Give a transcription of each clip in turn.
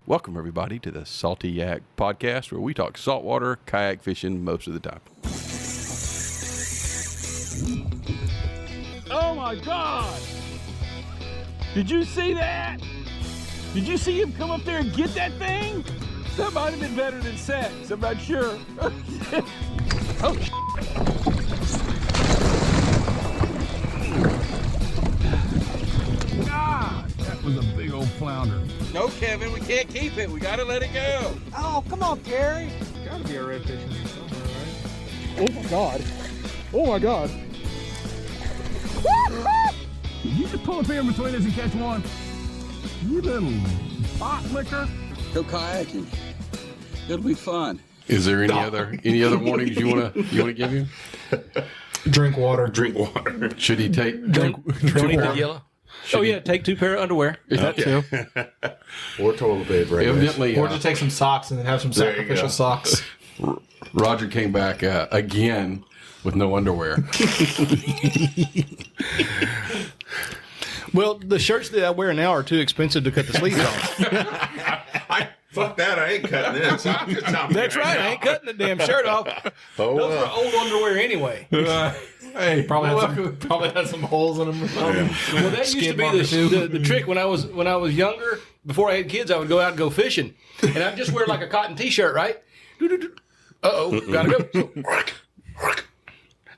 Welcome, everybody, to the Salty Yak Podcast, where we talk saltwater kayak fishing most of the time. Oh, my God! Did you see that? Did you see him come up there and get that thing? That might have been better than sex. I'm not sure. Oh, God, that was a big old flounder. No, Kevin, we can't keep it. We got to let it go. Oh, come on, Gary. Gotta be a redfish in here somewhere, right? Oh, my God. Oh, my God. You just pull up here in between us and catch one. You little pot licker. Go kayaking. It'll be fun. Is there any other warnings you wanna give him? Drink water. Drink water. Should he take Don't eat the yellow. Take 2 pair of underwear. That too. Or toilet paper. Evidently, Or just take some socks and then have some There you sacrificial go. socks. Roger came back again with no underwear. Well, the shirts that I wear now are too expensive to cut the sleeves off. Fuck that, I ain't cutting this. That's right. I ain't cutting the damn shirt off. Oh, Those are old underwear anyway. Hey, Probably had some holes in them. Well, that used to be the trick when I was younger. Before I had kids, I would go out and go fishing, and I'd just wear like a cotton T-shirt, right? Gotta go.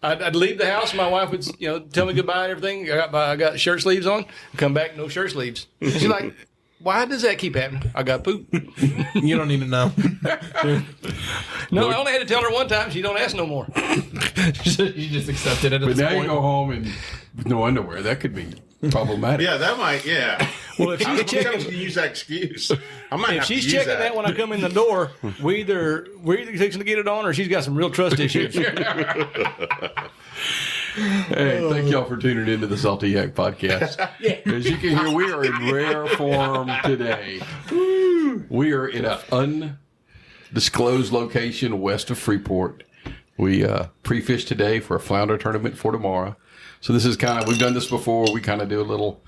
I'd leave the house, and my wife would, tell me goodbye and everything. I got shirt sleeves on. Come back, no shirt sleeves. And she's like, "Why does that keep happening?" I got poop. You don't need to know. No, I only had to tell her one time. She don't ask no more. You just accepted it at but this now point. you go home and with no underwear. That could be problematic. yeah, that might, yeah. Well, if I'm she's going checking, to use that excuse. I might if have she's to use checking that when I come in the door, we're either fixing to get it on, or she's got some real trust issues. Hey, thank y'all for tuning into the Salty Yak Podcast. As you can hear, we are in rare form today. We are in an undisclosed location west of Freeport. We pre-fished today for a flounder tournament for tomorrow. So this is we've done this before. We kind of do a little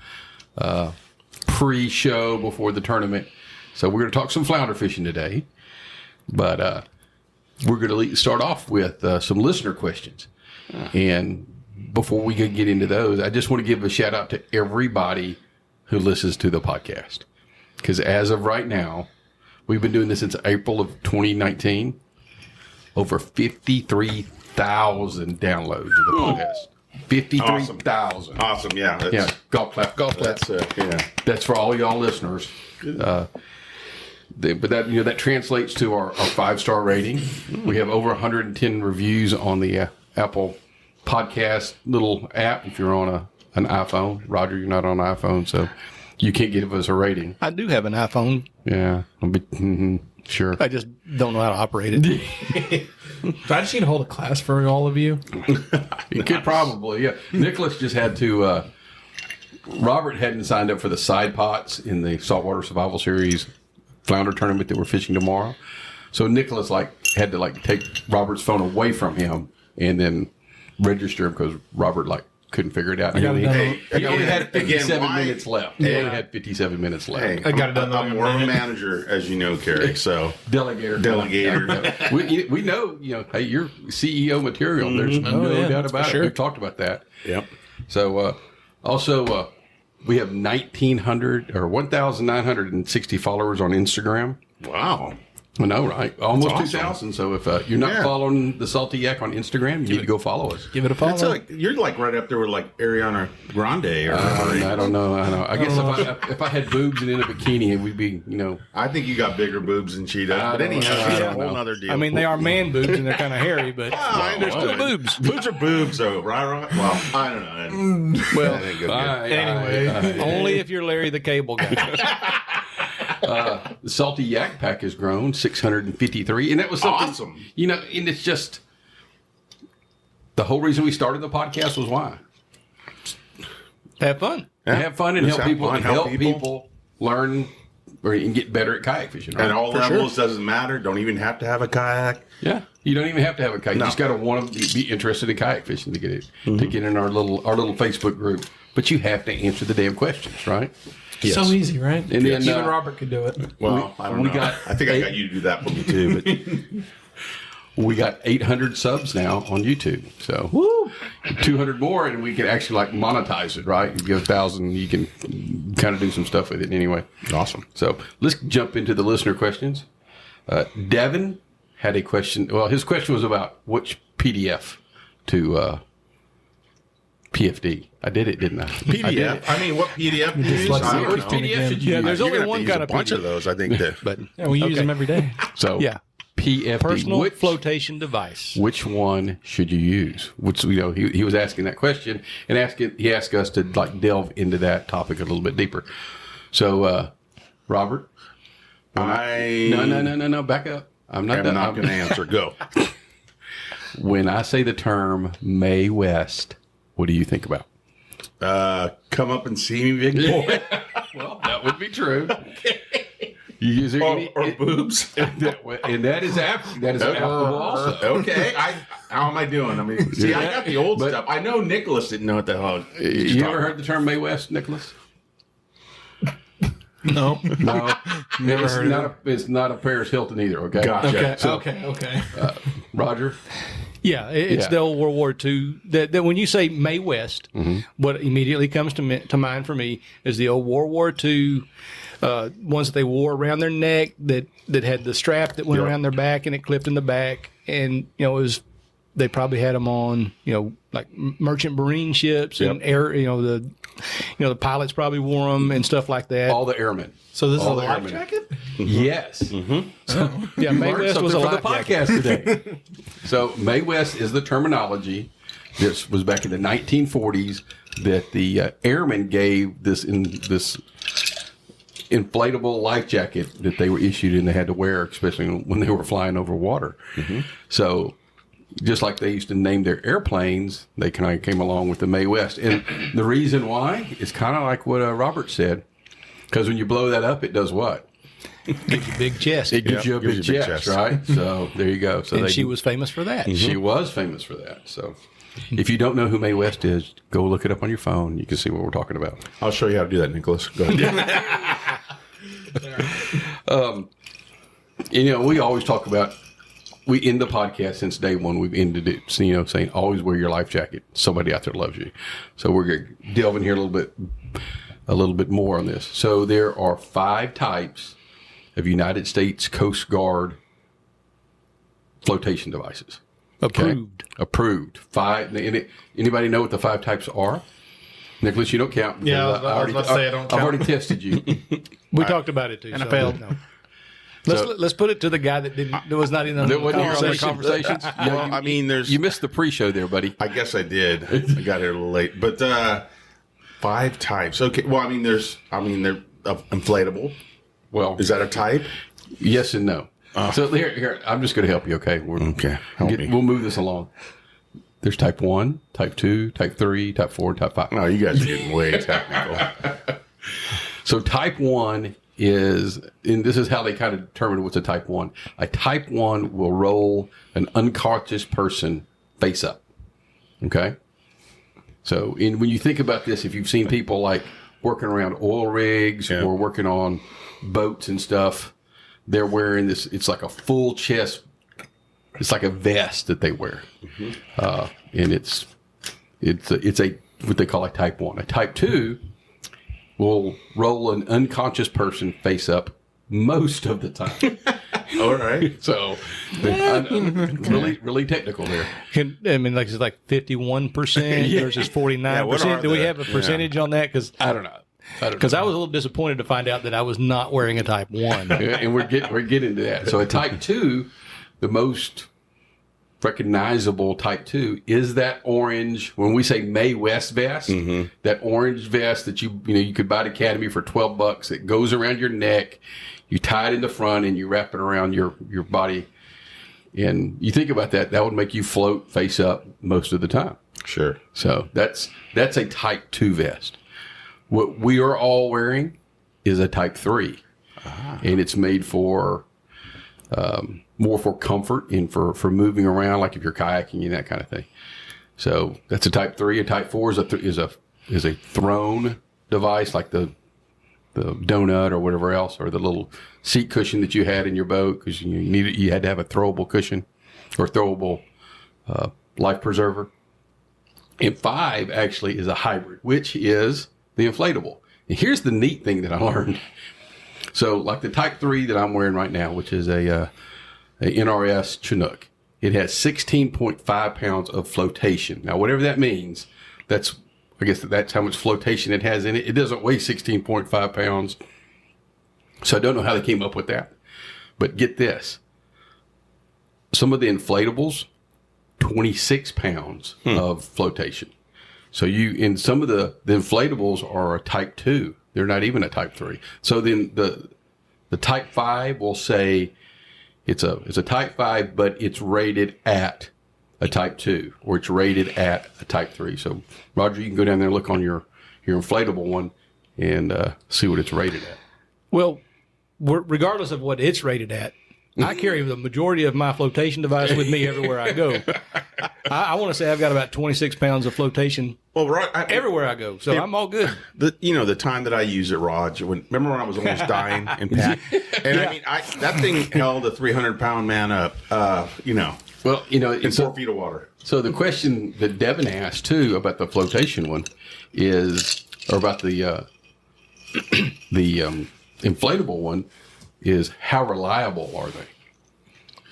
pre-show before the tournament. So we're going to talk some flounder fishing today. But we're going to start off with some listener questions. And before we get into those, I just want to give a shout out to everybody who listens to the podcast. Because as of right now, we've been doing this since April of 2019. Over 53,000 downloads of the podcast. 53,000. Awesome, yeah. That's, Yeah, golf clap. That's, That's for all y'all listeners. But that translates to our 5-star rating. We have over 110 reviews on the Apple Podcast little app. If you're on an iPhone, Roger, you're not on an iPhone, so you can't give us a rating. I do have an iPhone. Yeah, sure. I just don't know how to operate it. Do I just need to hold a class for all of you? You could probably, yeah. Nicholas just had to. Robert hadn't signed up for the side pots in the Saltwater Survival Series flounder tournament that we're fishing tomorrow. So Nicholas had to take Robert's phone away from him and then register him because Robert couldn't figure it out. He only had 57 minutes left. He only had 57 minutes left. Hey, I got it done. I'm more of a manager, as you know, Kerry. So Delegator. We know, hey, you're CEO material. There's no doubt about it. We've talked about that. Yep. So also we have 1,960 followers on Instagram. Wow. I know, right? Almost That's 2,000. So if you're not following the Salty Yak on Instagram, you need to go follow us. Give it a follow. That's you're right up there with Ariana Grande. Or I don't know. I guess if I had boobs and in a bikini, we'd be, I think you got bigger boobs than she does. But anyhow, that's a whole other deal. I mean, they are man boobs and they're kind of hairy, but they're still boobs. Boobs are boobs, though, right? Well, I don't know. Well, Anyway. only if you're Larry the Cable Guy. The Salty Yak Pack has grown 653, and that was something Awesome. And it's just the whole reason we started the podcast was why Have fun. to have fun and Just help have people fun, help people. learn and get better at kayak fishing. Right? At all levels, doesn't matter. Don't even have to have a kayak. Yeah, you don't even have to have a kayak. No. You just got to want to be interested in kayak fishing to get it to get in our little Facebook group. But you have to answer the damn questions, right? Yes. So easy, right? And then, Even Robert could do it. Well, I don't know. I think I got you to do that for me too. But we got 800 subs now on YouTube. So 200 more, and we can actually like monetize it, right? You give 1,000, you can kind of do some stuff with it anyway. awesome. So let's jump into the listener questions. Devin had a question. Well, his question was about which PDF to PFD. I did it, didn't I? PDF. I mean, what PDF do you use? like I don't Which know. PDF should you Yeah, use? there's You're only gonna have one to use kind a of bunch PDF. of those, I think. But Yeah, we use them every day. so Yeah. PFD. Personal which, flotation device. which one should you use? Which he was asking that question and he asked us to like delve into that topic a little bit deeper. So Robert, no, back up. I'm not I'm done. not going to answer. Go. When I say the term May West, what do you think about? Come up and see me, big boy. Well, that would be true. You use or boobs. and that is applicable also. Okay. How am I doing? I mean, see, I got the old But- stuff. I know Nicholas didn't know what the hell. You ever heard the term May West, Nicholas? No. No, Never heard of it. It's not a Paris Hilton either. Okay, Gotcha. Okay. Roger. Yeah, it's Yeah. the old World War II. That when you say May West, what immediately comes to mind for me is the old World War II ones that they wore around their neck that had the strap that went Yeah. around their back and it clipped in the back, and it was they probably had them on like merchant marine ships and air the pilots probably wore them and stuff like that. All the airmen. So this is a All the life airmen. jacket? Yes. Yeah, May Learned West was something a for the life jacket. podcast today. So May West is the terminology. This was back in the 1940s that the airmen gave this inflatable life jacket that they were issued and they had to wear, especially when they were flying over water. So just like they used to name their airplanes, they kind of came along with the May West. And the reason why is kind of like what Robert said. Because when you blow that up, it does what? Gives you big chest. It gives you a big chest, right? So there you go. So and she was famous for that. She was famous for that. So if you don't know who Mae West is, go look it up on your phone. You can see what we're talking about. I'll show you how to do that, Nicholas. Go ahead. We always talk about, we end the podcast since day one. We've ended it, saying always wear your life jacket. Somebody out there loves you. So we're going to delve in here a little bit more on this. So there are 5 types of United States Coast Guard flotation devices. Approved. Approved. 5. Anybody know what the 5 types are? Nicholas, you don't count. because Yeah, I was about to say I don't I've count. already tested you. We talked about it too. And I failed. No. Let's put it to the guy that was not in the That wasn't here on the conversation. conversations. Well, I mean, there's. You missed the pre-show there, buddy. I guess I did. I got here a little late, but 5 types. Okay. Well, I mean, they're inflatable. Well, Is that a type? yes and no. So here, I'm just going to help you. Okay. Okay. Help me. We'll move this along. There's type 1, type 2, type 3, type 4, type 5. No, you guys are getting way technical. So type 1 is, and this is how they kind of determine what's a type 1. A type 1 will roll an unconscious person face up. Okay? So when you think about this, if you've seen people like working around oil rigs Yeah. or working on boats and stuff, they're wearing this, it's like a full chest, it's like a vest that they wear. And it's a what they call a type 1. A type 2 will roll an unconscious person face up most of the time. All right. So, really technical there. Like it's like 51% versus 49%. what are Do we the- have a percentage on that? Because I don't know. I was a little disappointed to find out that I was not wearing a type 1. Yeah, and we're getting to that. So a type 2, the most recognizable type 2 is that orange. When we say Mae West vest, that orange vest that you could buy at Academy for $12. It goes around your neck. You tie it in the front and you wrap it around your body. And you think about that, that would make you float face up most of the time. Sure. So that's a type 2 vest. What we are all wearing is a type 3. And it's made for more for comfort and for moving around, like if you're kayaking and that kind of thing. So that's a type 3. A type 4 is a throne device, like the donut or whatever else, or the little seat cushion that you had in your boat because you had to have a throwable cushion or throwable life preserver. And 5 actually is a hybrid, which is the inflatable. And here's the neat thing that I learned. So like the Type 3 that I'm wearing right now, which is a NRS Chinook, it has 16.5 pounds of flotation. Now, whatever that means, I guess that's how much flotation it has in it. It doesn't weigh 16.5 pounds. So I don't know how they came up with that. But get this. Some of the inflatables, 26 pounds of flotation. So in some of the inflatables are a Type 2. They're not even a Type 3. So then the Type 5 will say it's a Type 5, but it's rated at a Type 2, or it's rated at a Type 3. So, Roger, you can go down there and look on your inflatable one and see what it's rated at. Well, regardless of what it's rated at, I carry the majority of my flotation device with me everywhere I go. I want to say I've got about 26 pounds of flotation everywhere I go, so I'm all good. The time that I use it, Raj, remember when I was almost dying in pack? And I mean, that thing held a 300-pound man up, Well, in 4 feet of water. So the question that Devin asked too about the flotation one or about the inflatable one, is how reliable are they?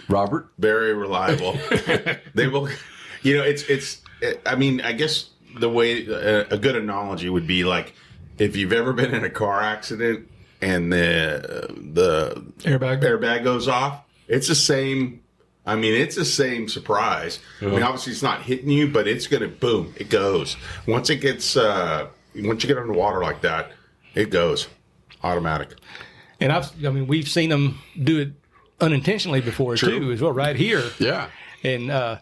Robert? Very reliable. They will, I mean, I guess the way a good analogy would be like if you've ever been in a car accident and the airbag goes off, it's the same. I mean, it's the same surprise. I mean, obviously it's not hitting you, but it's going to boom. It goes. Once you get underwater like that, it goes automatic. And we've seen them do it unintentionally before too, as well, right here. Yeah. And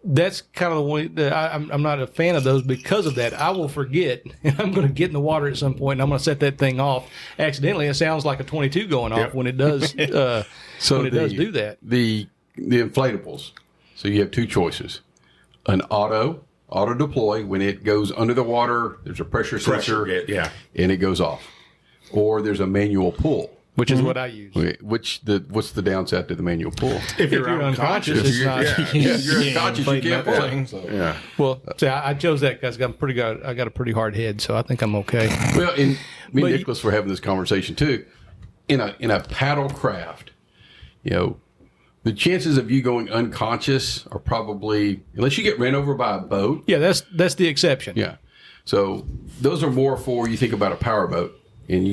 that's kind of the one that I'm not a fan of those because of that. I will forget, and I'm going to get in the water at some point, and I'm going to set that thing off accidentally. It sounds like a 22 going off when it does. When it does do that. The inflatables. So you have 2 choices: an auto deploy when it goes under the water. There's a pressure sensor, and it goes off. Or there's a manual pull, which is what I use. What's the downside to the manual pull? If you're unconscious, it's not. If you're unconscious, you can't pull it. So. Yeah. Well, see, I chose that because I got a pretty hard head, so I think I'm okay. Well, me and Nicholas were having this conversation too. In a paddle craft, the chances of you going unconscious are probably, unless you get ran over by a boat. Yeah, that's the exception. Yeah. So those are more for, you think about a power boat. And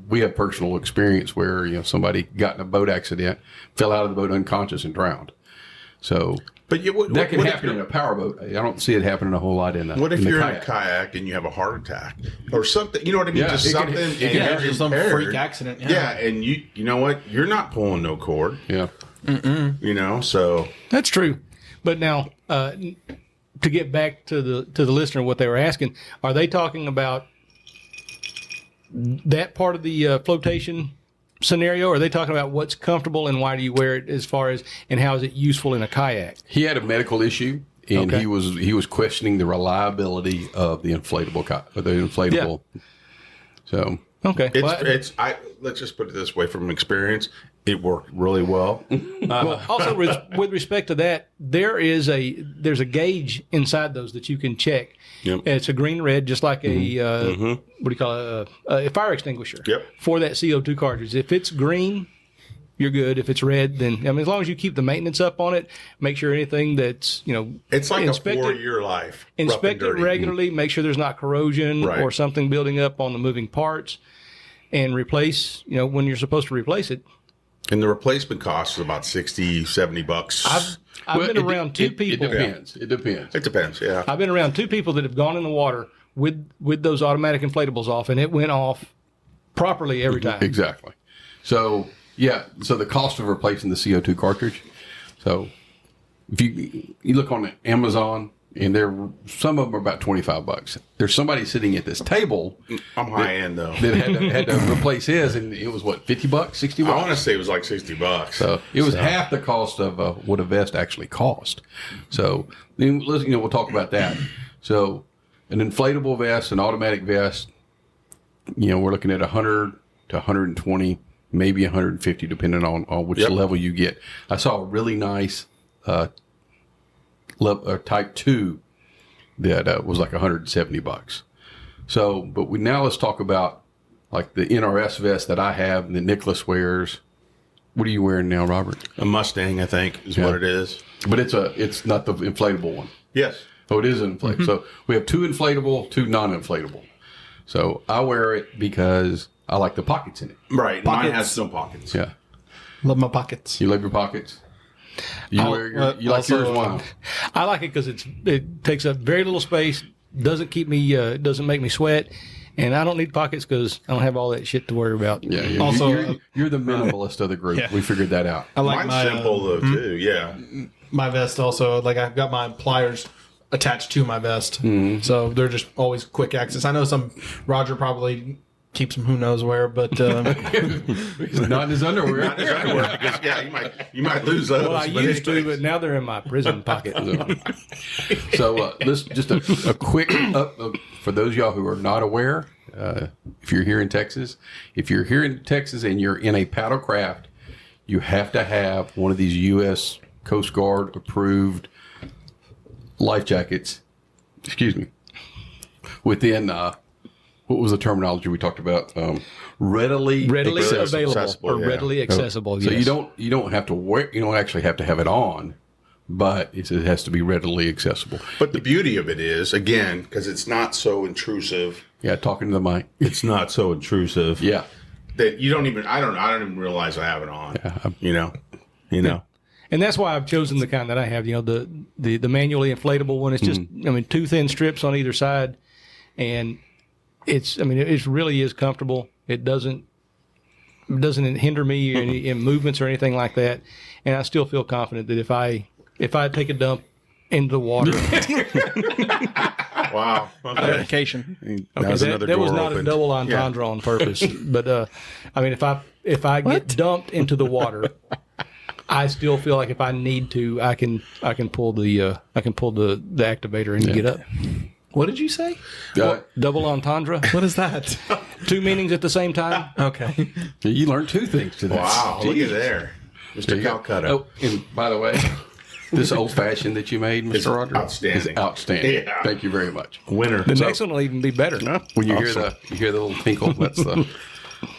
we have personal experience where somebody got in a boat accident, fell out of the boat unconscious, and drowned. So, but that can happen in a power boat. I don't see it happening a whole lot in What if you're in a kayak and you have a heart attack or something? You know what I mean? Yeah, just something. Just some freak accident. Yeah, and you know what? You're not pulling no cord. Yeah. So that's true. But now, to get back to the listener, what they were asking, are they talking about that part of the flotation scenario, or are they talking about what's comfortable and why do you wear it, as far as, and how is it useful in a kayak? He had a medical issue, and he was questioning the reliability of the inflatable. Yeah. So let's just put it this way, from experience, it worked really well. Well, also with respect to that, there's a gauge inside those that you can check. Yep. And it's a green red, just like a what do you call it? A fire extinguisher. Yep. For that CO2 cartridge. If it's green, you're good. If it's red, then as long as you keep the maintenance up on it, make sure anything that's it's like a 4-year life. Inspect it regularly. Make sure there's not corrosion or something building up on the moving parts, and replace when you're supposed to replace it. And the replacement cost is about $60-$70. I've been around two people. It depends. It depends. Yeah. I've been around 2 people that have gone in the water with those automatic inflatables off, and it went off properly every time. Exactly. So the cost of replacing the CO2 cartridge. So if you look on Amazon, and some of them are about $25. There's somebody sitting at this table. I'm high end though. That had to replace his, and it was what, $50, $60? I want to say it was like $60. So it was half the cost of what a vest actually cost. So then we'll talk about that. So an inflatable vest, an automatic vest, we're looking at 100 to 120, maybe 150, depending on which level you get. I saw a really nice Type 2 that was like $170. So, but now let's talk about like the NRS vest that I have and that Nicholas wears. What are you wearing now, Robert? A Mustang, I think, is what it is. But it's not the inflatable one. Yes. Oh, it is inflatable. Mm-hmm. So we have 2 inflatable, 2 non-inflatable. So I wear it because I like the pockets in it. Right. Mine has no pockets. Yeah. Love my pockets. You love your pockets? You like yours wild? I like it because it takes up very little space, doesn't make me sweat, and I don't need pockets because I don't have all that shit to worry about. Yeah. Also, you're the minimalist of the group. Yeah. We figured that out. I like Mine's simple though too. Yeah. My vest also, like I've got my pliers attached to my vest, so they're just always quick access. I know Roger probably keeps them who knows where, but not in his underwear. Not his underwear, because you might lose those. Well, I used to, but now they're in my prison pocket. So let's just a quick for those of y'all who are not aware. If you're here in Texas, and you're in a paddle craft, you have to have one of these U.S. Coast Guard approved life jackets. Excuse me. Within what was the terminology we talked about? Readily available accessible, or readily accessible. So yes. you don't have to wear. You don't actually have to have it on, but it has to be readily accessible. But the beauty of it is, again, because it's not so intrusive. Yeah, talking to the mic. It's not so intrusive. Yeah. That you don't even. I don't even realize I have it on. Yeah, You know. And that's why I've chosen the kind that I have. The manually inflatable one. It's just 2 thin strips on either side, and it really is comfortable. It doesn't hinder me in movements or anything like that. And I still feel confident that if I take a dump into the water, Wow. Dedication. That was not a double entendre on purpose. But if I get dumped into the water, I still feel like if I need to, I can pull the activator and get up. What did you say? Double entendre. What is that? 2 meanings at the same time. Okay. You learned 2 things today. Wow. Look at there. Mr. Calcutta. Oh, and by the way, this old fashioned that you made, Mr. Roger, outstanding. is outstanding. Yeah. Thank you very much. Winner. The next one will even be better. When you hear the little tinkle,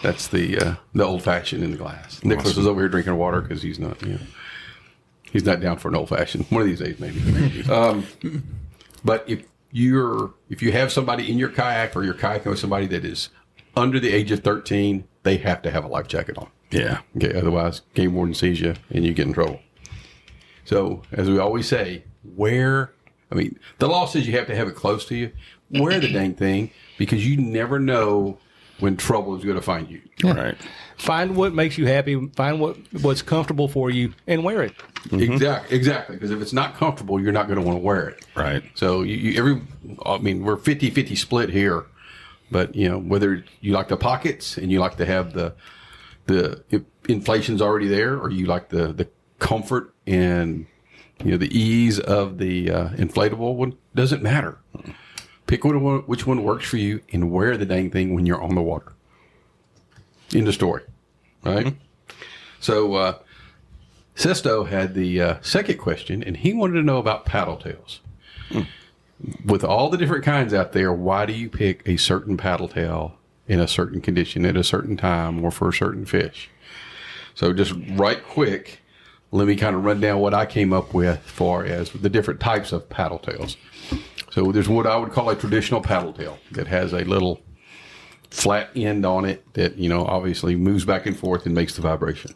that's the old fashioned in the glass. Nicholas is over here drinking water because he's not down for an old fashioned. One of these days, maybe. But if you have somebody in your kayak or you're kayaking with somebody that is under the age of 13, they have to have a life jacket on. Yeah. Okay. Otherwise, game warden sees you and you get in trouble. So, as we always say, the law says you have to have it close to you. Wear the dang thing because you never know when trouble is going to find you. Yeah. Right. Find what makes you happy. Find what's comfortable for you and wear it. Mm-hmm. Exactly. Because if it's not comfortable, you're not going to want to wear it. Right. So we're 50-50 split here, but whether you like the pockets and you like to have the inflation's already there, or you like the comfort and the ease of the inflatable one, doesn't matter. Pick which one works for you and wear the dang thing when you're on the water. End of story. Right? Mm-hmm. So Sesto had the second question, and he wanted to know about paddle tails. With all the different kinds out there, why do you pick a certain paddle tail in a certain condition at a certain time or for a certain fish? So just right quick, let me kind of run down what I came up with as far as the different types of paddle tails. So there's what I would call a traditional paddle tail that has a little flat end on it that, obviously moves back and forth and makes the vibration.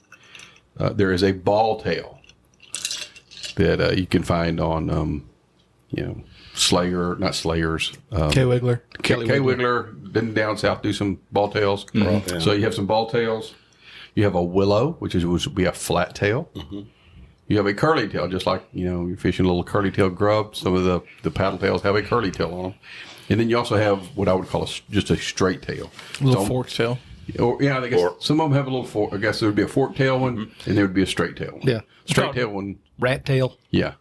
There is a ball tail that you can find on, Slayer, not Slayers. K-Wiggler. K-Wiggler, then down south do some ball tails. Mm-hmm. Yeah. So you have some ball tails. You have a willow, which would be a flat tail. Mm-hmm. You have a curly tail, just like, you're fishing a little curly tail grub. Some of the paddle tails have a curly tail on them. And then you also have what I would call just a straight tail. A little forked tail. Or, I guess some of them have a little fork. I guess there would be a forked tail one, and there would be a straight tail one. Yeah. Straight tail one. Rat tail. Yeah.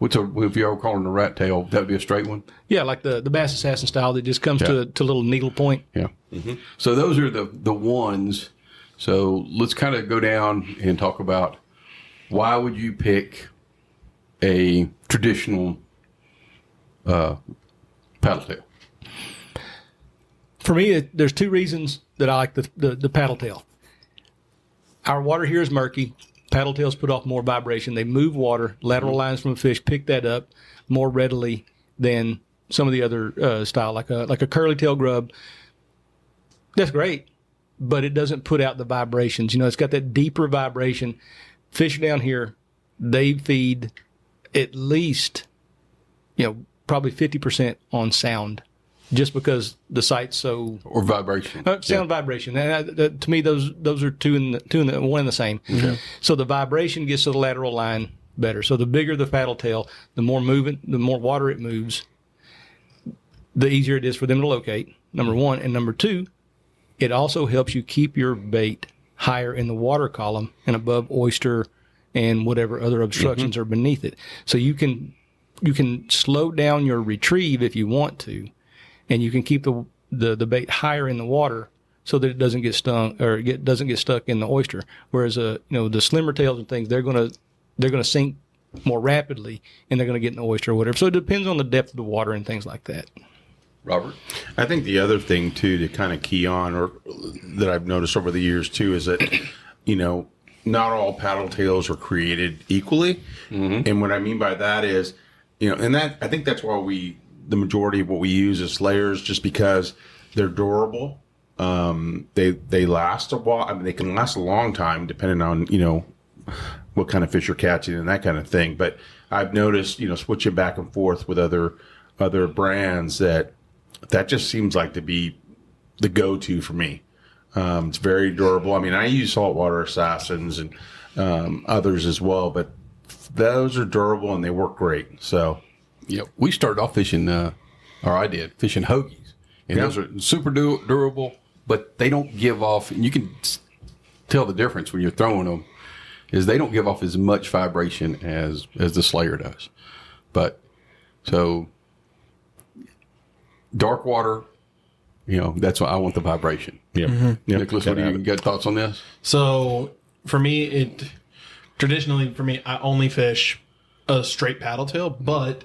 if you're calling a rat tail, that would be a straight one? Yeah, like the Bass Assassin style that just comes to a little needle point. Yeah. Mm-hmm. So those are the ones. So let's kind of go down and talk about why would you pick a traditional paddle tail? For me, there's two reasons that I like the paddle tail. Our water here is murky. Paddle tails put off more vibration. They move water. Lateral lines from a fish pick that up more readily than some of the other style, like a curly tail grub. That's great, but it doesn't put out the vibrations. It's got that deeper vibration. Fish down here, they feed at least, probably 50% on sound, just because the site's so or vibration, sound vibration. And to me, those are one and the same. Okay. So the vibration gets to the lateral line better. So the bigger the paddle tail, the more water it moves, the easier it is for them to locate. Number one, and number two, it also helps you keep your bait higher in the water column and above oyster and whatever other obstructions are beneath it. So you can slow down your retrieve if you want to, and you can keep the bait higher in the water so that it doesn't get stung or doesn't get stuck in the oyster. Whereas the slimmer tails and things, they're gonna sink more rapidly and they're gonna get in the oyster or whatever. So it depends on the depth of the water and things like that. Robert? I think the other thing, too, to kind of key on, or that I've noticed over the years, too, is that, not all paddle tails are created equally. Mm-hmm. And what I mean by that is, and that I think that's why the majority of what we use is slayers, just because they're durable. They last a while. I mean, they can last a long time, depending on, what kind of fish you're catching and that kind of thing. But I've noticed, switching back and forth with other brands that just seems like to be the go-to for me. It's very durable. I mean, I use Saltwater Assassins and others as well, but those are durable and they work great. So, yeah, we started off fishing, or I did, fishing hoagies. And those are super durable, but they don't give off, and you can tell the difference when you're throwing them, is they don't give off as much vibration as the Slayer does. But, so... dark water, that's why I want the vibration. Yep. Mm-hmm. Yep. Nicholas, what do you got thoughts on this? So for me, traditionally I only fish a straight paddle tail, but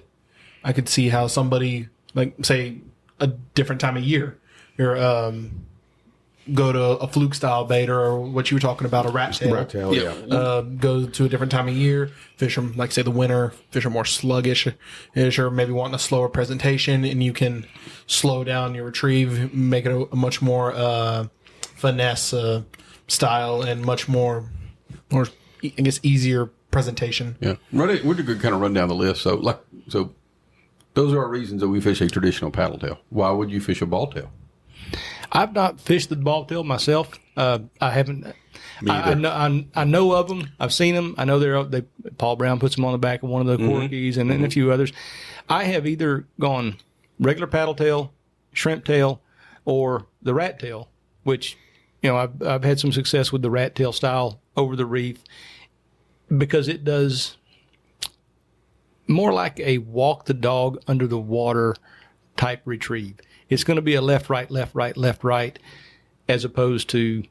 I could see how somebody, like, say, a different time of year, you're go to a fluke style bait or what you were talking about, a rat tail. Rat tail, yeah. Go to a different time of year, fish them, like, say, the winter, fish are more sluggish, or maybe wanting a slower presentation, and you can slow down your retrieve, make it a much more finesse style and much more, I guess, easier presentation. Yeah. We're going to kind of run down the list. So those are our reasons that we fish a traditional paddle tail. Why would you fish a ball tail? I've not fished the ball tail myself. I haven't. I know of them. I've seen them. I know Paul Brown puts them on the back of one of the Corkies and a few others. I have either gone regular paddle tail, shrimp tail, or the rat tail, which, I've had some success with the rat tail style over the reef because it does more like a walk the dog under the water type retrieve. It's going to be a left, right, left, right, left, right, as opposed to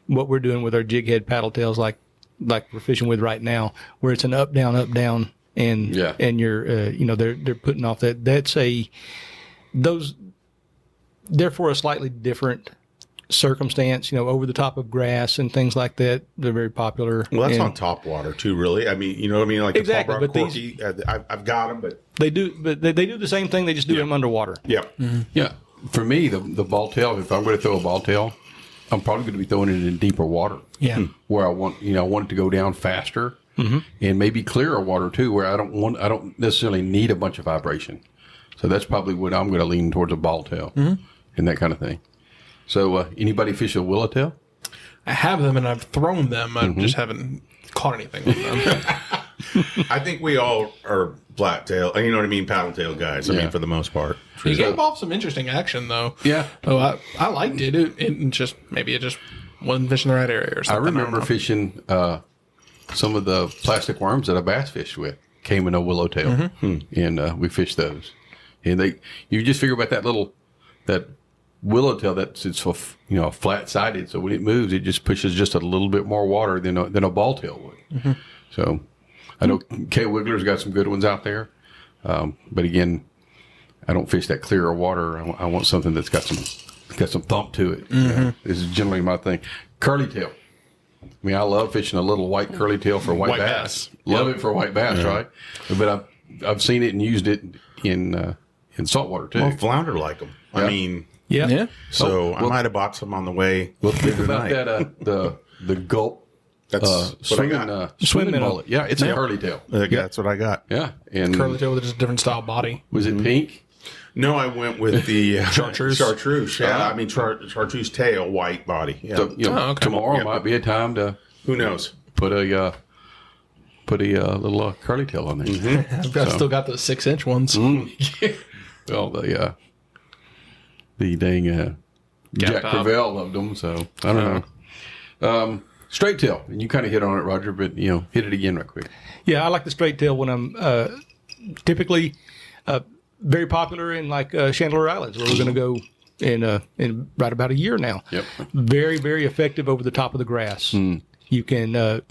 what we're doing with our jig head paddle tails, like we're fishing with right now, where it's an up, down, and you're, they're putting off that. They're for a slightly different circumstance, over the top of grass and things like that. They're very popular. Well, that's on top water too, really. I mean, you know what I mean? Like exactly, the Paul Brown Corky, I've got them, but they do the same thing. They just do them underwater. Yeah. Mm-hmm. Yeah. For me, the ball tail, if I'm going to throw a ball tail, I'm probably going to be throwing it in deeper water. Yeah. Where I want it to go down faster and maybe clearer water too, where I don't necessarily need a bunch of vibration. So that's probably what I'm going to lean towards, a ball tail and that kind of thing. So anybody fish a willowtail? I have them and I've thrown them. I just haven't caught anything with them. I think we all are blacktail, you know what I mean, paddle tail guys. I mean, for the most part. You gave off some interesting action, though. Yeah. Oh, I liked it. It just wasn't fishing the right area or something. I remember fishing some of the plastic worms that I bass fished with. caiman or willowtail, and we fished those. And you just figure about that willowtail it's flat sided, so when it moves, it just pushes just a little bit more water than a ball tail would. So I know K Wiggler's got some good ones out there, but again, I don't fish that clearer water. I want something that's got some thump to it. This is generally my thing. Curly tail. I mean, I love fishing a little white curly tail for white bass. Love it for white bass, right? But I've seen it and used it in saltwater too. Well, flounder like them. Yeah. I mean, Yeah. so I might have bought some on the way. Well, think about tonight. that. The gulp That's what I got. swimming mullet. Yeah, it's a curly tail. That's what I got. Yeah, and Curly tail with just a different style body. was it pink? No, I went with the Chartreuse. Chartreuse. Yeah, I mean chartreuse tail, white body. Yeah. So, tomorrow might be a time to Who knows? put a little curly tail on there. I've still got those 6-inch ones. Well, the dang Jack Pop. Crevel loved them, so I don't know. Straight tail, and you kind of hit on it, Roger, but hit it again right quick. Yeah, I like the straight tail when I'm typically very popular in like Chandler Islands, where we're going to go in right about a year now. Yep. Very, very effective over the top of the grass. You can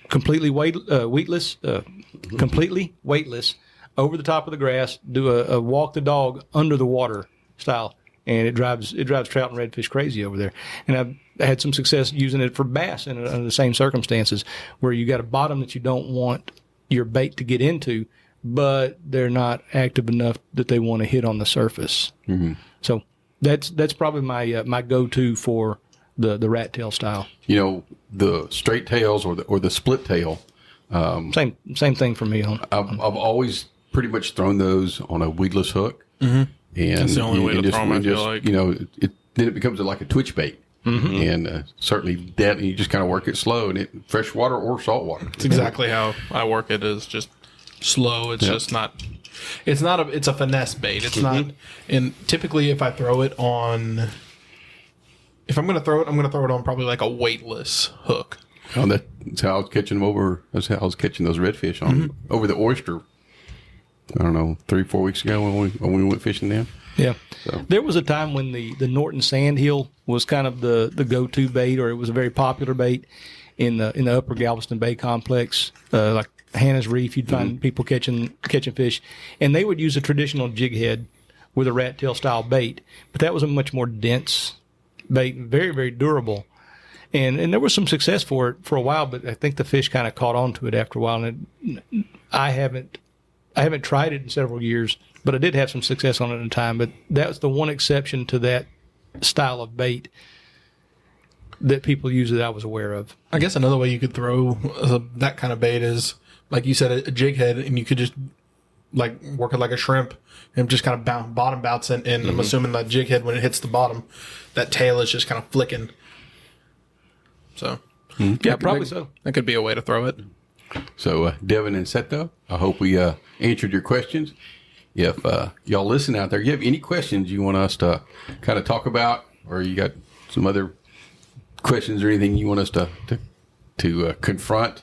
completely weightless over the top of the grass, do a walk the dog under the water style, and it drives trout and redfish crazy over there. And I've had some success using it for bass in under the same circumstances, where you got a bottom that you don't want your bait to get into, but they're not active enough that they want to hit on the surface. So that's probably my go-to for the rat tail style. The straight tails or the split tail. Same thing for me. I've always pretty much thrown those on a weedless hook, and That's the only way to throw 'em, I feel like. Then it becomes like a twitch bait, and certainly that you just kind of work it slow, and fresh water or salt water. That's exactly how I work it. Is just slow. It's just not. It's a finesse bait. It's not. And typically, if I throw it on, if I'm going to throw it, I'm going to throw it on probably like a weightless hook. Oh, that's how I was catching them over. That's how I was catching those redfish on over the oyster. I don't know, 3-4 weeks ago when we went fishing them. Yeah. There was a time when the Norton Sandhill was kind of the go-to bait, or it was a very popular bait in the upper Galveston Bay complex, like Hannah's Reef. You'd find people catching fish, and they would use a traditional jig head with a rat tail style bait, but that was a much more dense bait, very, very durable. And there was some success for it for a while, but I think the fish kind of caught on to it after a while. And I haven't tried it in several years, but I did have some success on it at a time. But that was the one exception to that style of bait that people use that I was aware of. I guess another way you could throw that kind of bait is, like you said, a jig head, and you could just like work it like a shrimp and just kind of bottom bounce it. And I'm assuming that jig head, when it hits the bottom, that tail is just kind of flicking. So, Yeah, probably so. That could be a way to throw it. So, Devin and Seto, I hope we answered your questions. If y'all listen out there, you have any questions you want us to kind of talk about, or you got some other questions or anything you want us to confront,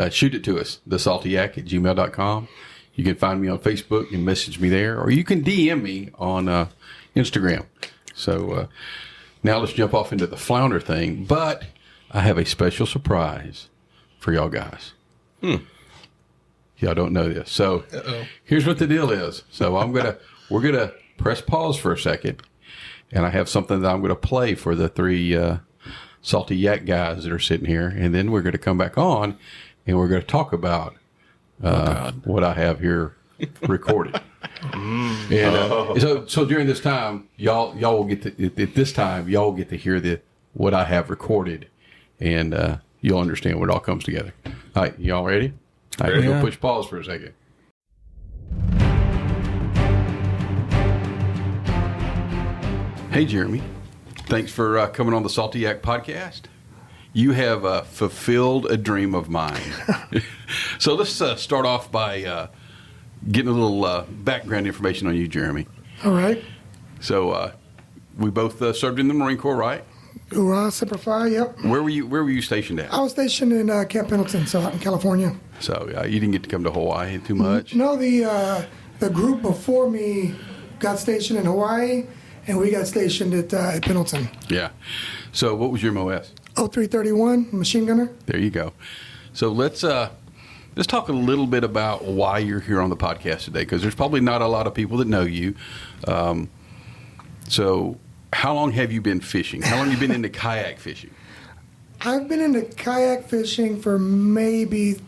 shoot it to us, thesaltyyak@gmail.com. You can find me on Facebook and message me there, or you can DM me on Instagram. So now let's jump off into the flounder thing, but I have a special surprise for y'all guys. Y'all don't know this. So here's what the deal is. So we're gonna press pause for a second, and I have something that I'm gonna play for the three Salty Yak guys that are sitting here, and then we're gonna come back on, and we're gonna talk about what I have here recorded. And so during this time, y'all will get to hear what I have recorded, and you'll understand what it all comes together. All right, y'all ready? All right, we're gonna push pause for a second. Hey, Jeremy. Thanks for coming on the Salty Yak Podcast. You have fulfilled a dream of mine. So let's start off by getting a little background information on you, Jeremy. All right. So we both served in the Marine Corps, right? Hoorah, Semper Fi, yep. Where were you stationed at? I was stationed in Camp Pendleton, so out in California. So you didn't get to come to Hawaii too much? No, the group before me got stationed in Hawaii, and we got stationed at Pendleton. Yeah. So what was your MOS? 0331, machine gunner. There you go. So let's talk a little bit about why you're here on the podcast today, because there's probably not a lot of people that know you. So how long have you been fishing? How long have you been into kayak fishing? I've been into kayak fishing for maybe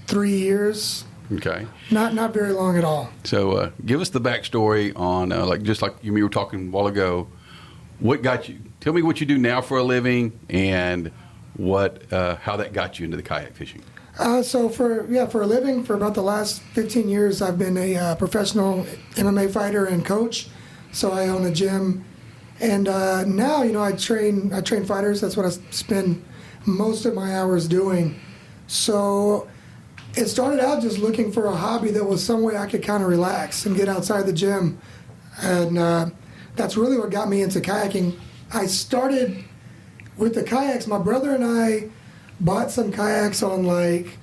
3 years. Okay. Not very long at all. So give us the backstory on, just like you were talking a while ago, what got you, tell me what you do now for a living and how that got you into the kayak fishing. So for a living, for about the last 15 years, I've been a professional MMA fighter and coach. So I own a gym. And now, I train fighters. That's what I spend most of my hours doing. So it started out just looking for a hobby that was some way I could kind of relax and get outside the gym. And that's really what got me into kayaking. I started with the kayaks. My brother and I bought some kayaks on like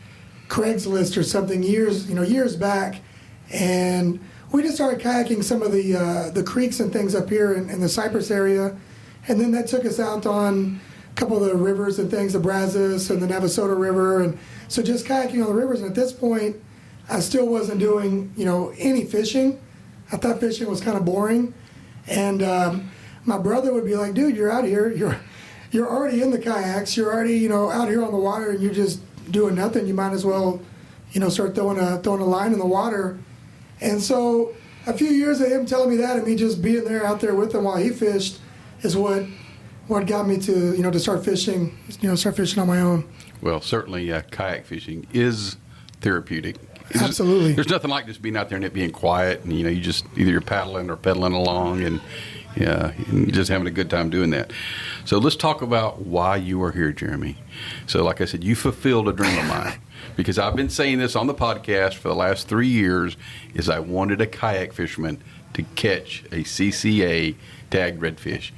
Craigslist or something years back. And we just started kayaking some of the creeks and things up here in the Cypress area. And then that took us out on a couple of the rivers and things, the Brazos and the Navasota River. And so just kayaking on the rivers. And at this point, I still wasn't doing, any fishing. I thought fishing was kind of boring. And my brother would be like, dude, you're out here. You're already in the kayaks. You're already, out here on the water, and you're just doing nothing. You might as well, start throwing a line in the water. And so a few years of him telling me that and me just being there out there with him while he fished is what got me to, to start fishing on my own. Well, certainly kayak fishing is therapeutic. Absolutely. There's nothing like just being out there and it being quiet, and you just either you're paddling or pedaling along, and just having a good time doing that. So let's talk about why you are here, Jeremy. So like I said, you fulfilled a dream of mine, because I've been saying this on the podcast for the last 3 years, is I wanted a kayak fisherman to catch a CCA tagged redfish,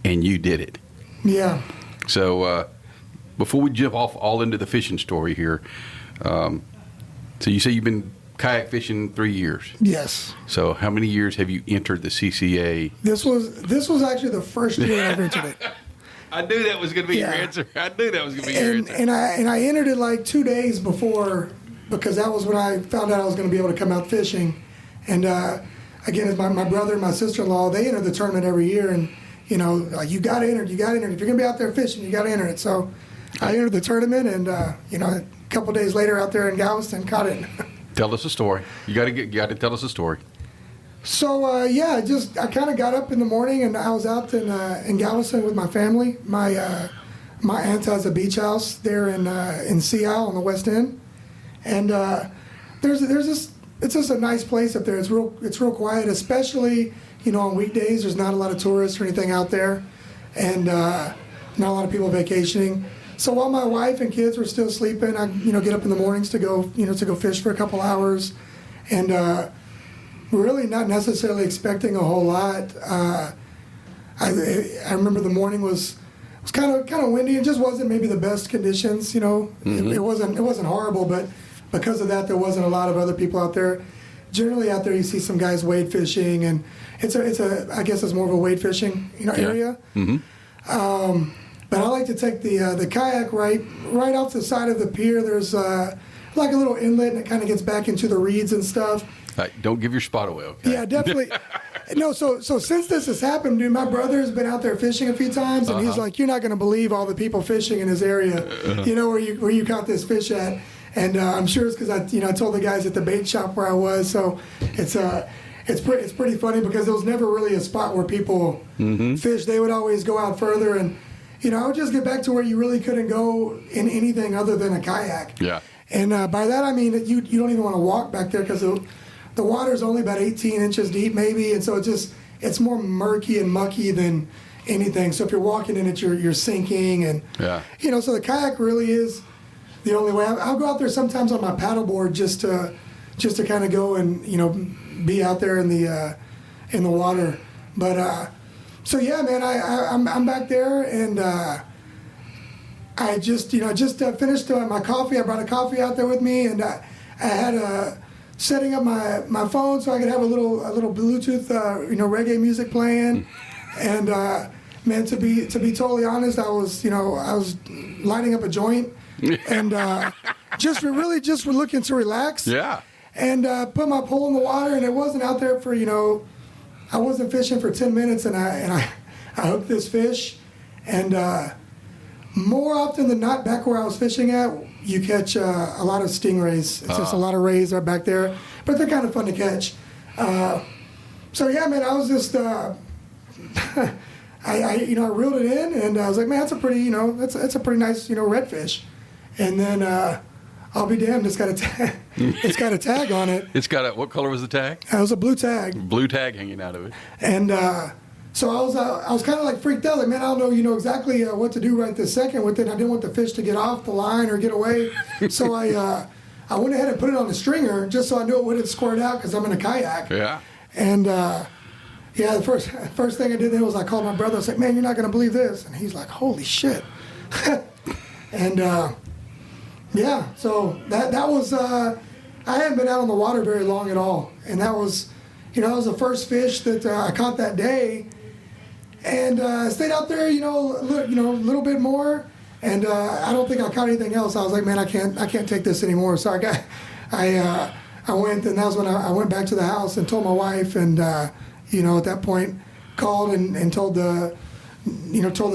and you did it. Yeah. So before we jump off all into the fishing story here, so you say you've been kayak fishing 3 years. Yes. So how many years have you entered the CCA? This was actually the first year I've entered it. I knew that was going to be your answer. I knew that was going to be your answer. And I entered it like 2 days before, because that was when I found out I was going to be able to come out fishing. And again, my brother and my sister-in-law, they enter the tournament every year, and like, you got to enter it. If you're going to be out there fishing, you got to enter it. So I entered the tournament, and a couple days later out there in Galveston, caught it. Tell us a story. You got to tell us a story. So I kind of got up in the morning, and I was out in Galveston with my family. My aunt has a beach house there in Sea Isle on the West End, and there's this. It's just a nice place up there. It's real quiet, especially on weekdays. There's not a lot of tourists or anything out there, and not a lot of people vacationing. So while my wife and kids were still sleeping, I get up in the mornings to go fish for a couple hours, and really not necessarily expecting a whole lot. I remember the morning was kind of windy. It just wasn't maybe the best conditions. It wasn't horrible, but because of that, there wasn't a lot of other people out there. Generally out there, you see some guys wade fishing, and I guess it's more of a wade fishing area. Mm-hmm. But I like to take the kayak right off the side of the pier. There's like a little inlet, and it kind of gets back into the reeds and stuff. Don't give your spot away, okay? Yeah, definitely. No, so since this has happened, dude, my brother's been out there fishing a few times, and he's like, "You're not going to believe all the people fishing in his area. Where you caught this fish at." And I'm sure it's because I told the guys at the bait shop where I was. So it's pretty funny, because there was never really a spot where people fish. They would always go out further, and I would just get back to where you really couldn't go in anything other than a kayak. Yeah. And by that I mean that you don't even want to walk back there, because the water is only about 18 inches deep maybe, and so it's more murky and mucky than anything. So if you're walking in it, you're sinking, and so the kayak really is the only way. I'll go out there sometimes on my paddleboard just to kind of go and be out there in the water. But So yeah, man, I'm back there, and I just finished my coffee. I brought a coffee out there with me, and I had setting up my phone so I could have a little Bluetooth reggae music playing, and man, to be totally honest, I was lighting up a joint, and just looking to relax. Yeah. And put my pole in the water, and it wasn't out there for I wasn't fishing for 10 minutes, and I hooked this fish, and more often than not, back where I was fishing at, you catch a lot of stingrays. It's just a lot of rays are back there, but they're kind of fun to catch. So yeah, man, I was just I reeled it in, and I was like, man, that's a pretty that's a pretty nice redfish, and then I'll be damned, it's got a tag. It's got a tag on it. It's got what color was the tag? It was a blue tag. Blue tag hanging out of it. And so I was kind of like freaked out. Like, man, I don't know, exactly what to do right this second with it. I didn't want the fish to get off the line or get away. So I went ahead and put it on the stringer just so I knew it wouldn't squirt out because I'm in a kayak. Yeah. And yeah, the first thing I did then was I called my brother. I was like, man, you're not going to believe this. And he's like, holy shit. And yeah, so that was I hadn't been out on the water very long at all, and that was that was the first fish that I caught that day, and I stayed out there a little bit more, and I don't think I caught anything else. I was like, man, I can't take this anymore. So I went, and that was when I went back to the house and told my wife, and at that point called and told the